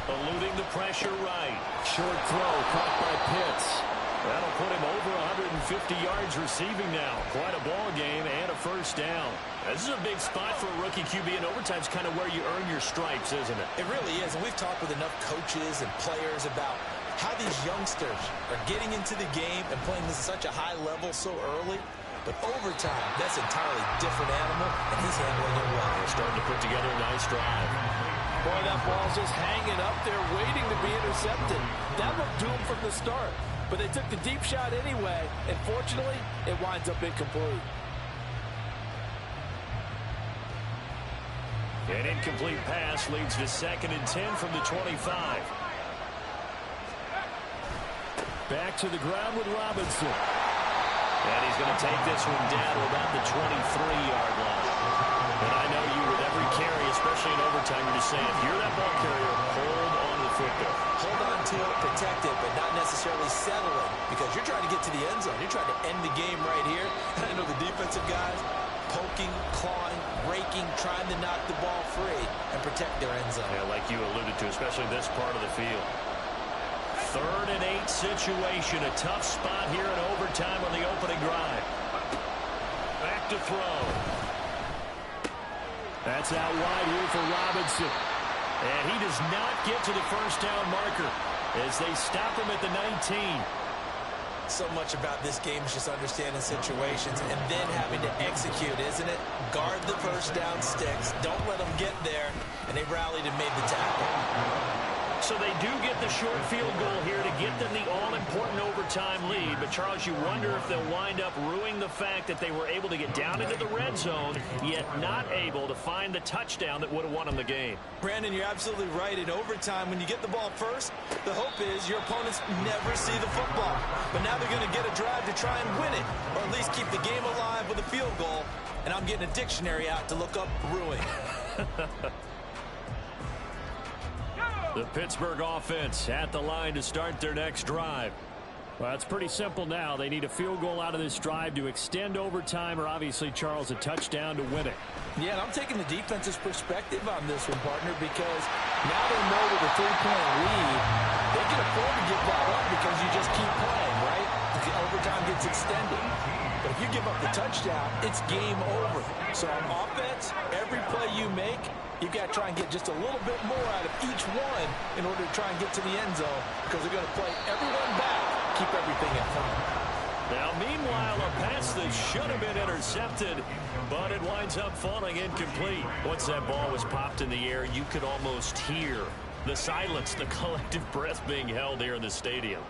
Eluding the pressure right. Short throw caught by Pitts. That'll put him over 150 yards receiving now. Quite a ball game and a first down. This is a big spot for a rookie QB, and overtime's kind of where you earn your stripes, isn't it? It really is, and we've talked with enough coaches and players about how these youngsters are getting into the game and playing this at such a high level so early. But overtime, that's an entirely different animal, and he's handling it well. They're starting to put together a nice drive. Boy, that ball's just hanging up there waiting to be intercepted. That looked doomed from the start. But they took the deep shot anyway, and fortunately, it winds up incomplete. An incomplete pass leads to 2nd and 10 from the 25. Back to the ground with Robinson. And he's going to take this one down to about the 23-yard line. And I know you, with every carry, especially in overtime, you're just saying, if you're that ball carrier, hold on to the football. Hold on to it, protect it, but not necessarily settle it, because you're trying to get to the end zone. You're trying to end the game right here. And I know the defensive guys poking, clawing, raking, trying to knock the ball free and protect their end zone. Yeah, like you alluded to, especially this part of the field. 3rd and 8 situation. A tough spot here in overtime on the opening drive. Back to throw. That's out wide here for Robinson. And he does not get to the first down marker as they stop him at the 19. So much about this game is just understanding situations and then having to execute, isn't it? Guard the first down sticks. Don't let them get there. And they rallied and made the tackle. So they do get the short field goal here to get them the all-important overtime lead. But, Charles, you wonder if they'll wind up ruining the fact that they were able to get down into the red zone, yet not able to find the touchdown that would have won them the game. Brandon, you're absolutely right. In overtime, when you get the ball first, the hope is your opponents never see the football. But now they're going to get a drive to try and win it, or at least keep the game alive with a field goal. and I'm getting a dictionary out to look up brewing. The Pittsburgh offense at the line to start their next drive. Well, it's pretty simple now. They need a field goal out of this drive to extend overtime, or obviously, Charles, a touchdown to win it. Yeah, and I'm taking the defense's perspective on this one, partner, because now they know with a 3-point lead, they can afford to give that up because you just keep playing, right? The overtime gets extended. But if you give up the touchdown, it's game over. So on offense, every play you make, you've got to try and get just a little bit more out of each one in order to try and get to the end zone, because they're going to play everyone back, keep everything in front. Now, meanwhile, a pass that should have been intercepted, but it winds up falling incomplete. Once that ball was popped in the air, you could almost hear the silence, the collective breath being held here in the stadium.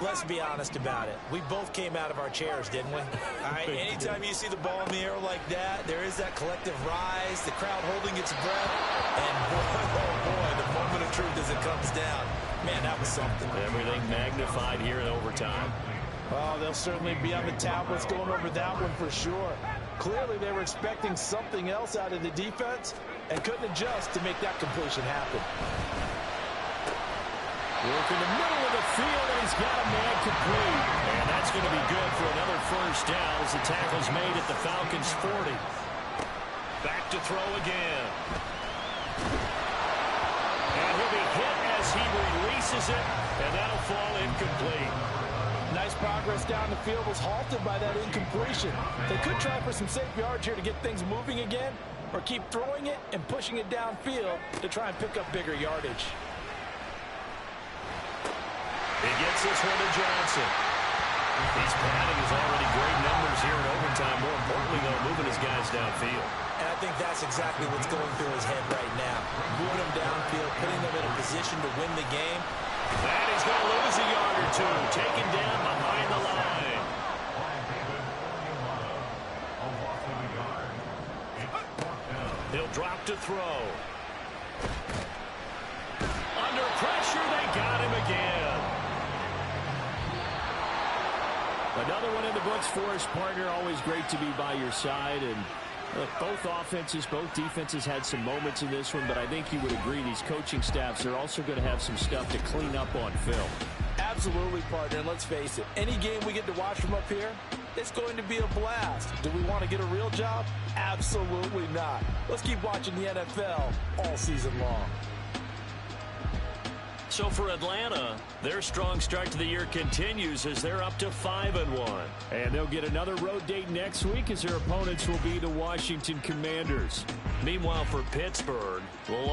Let's be honest about it. We both came out of our chairs, didn't we? All right, anytime you see the ball in the air like that, there is that collective rise, the crowd holding its breath, and boy, oh boy, the moment of truth as it comes down. Man, that was something. Everything magnified here in overtime. Oh, they'll certainly be on the tablets going over that one for sure. Clearly, they were expecting something else out of the defense and couldn't adjust to make that completion happen. Work in the middle of the field, and he's got a man complete. And that's going to be good for another first down as the tackle's made at the Falcons' 40. Back to throw again. And he'll be hit as he releases it, and that'll fall incomplete. Nice progress down the field, was halted by that incompletion. They could try for some safe yards here to get things moving again, or keep throwing it and pushing it downfield to try and pick up bigger yardage. He gets this one to Johnson. He's padding his already great numbers here in overtime. More importantly, though, moving his guys downfield. And I think that's exactly what's going through his head right now. Moving them downfield, putting them in a position to win the game. And he's going to lose a yard or two. Taken down behind the line. He'll drop to throw. Under pressure, they got him again. Another one in the books for his partner. Always great to be by your side. And look, both offenses, both defenses had some moments in this one, but I think you would agree these coaching staffs are also going to have some stuff to clean up on film. Absolutely, partner, and let's face it, any game we get to watch from up here, it's going to be a blast. Do we want to get a real job? Absolutely not. Let's keep watching the NFL all season long. So for Atlanta, their strong start to the year continues as they're up to 5-1. And they'll get another road date next week as their opponents will be the Washington Commanders. Meanwhile, for Pittsburgh, well,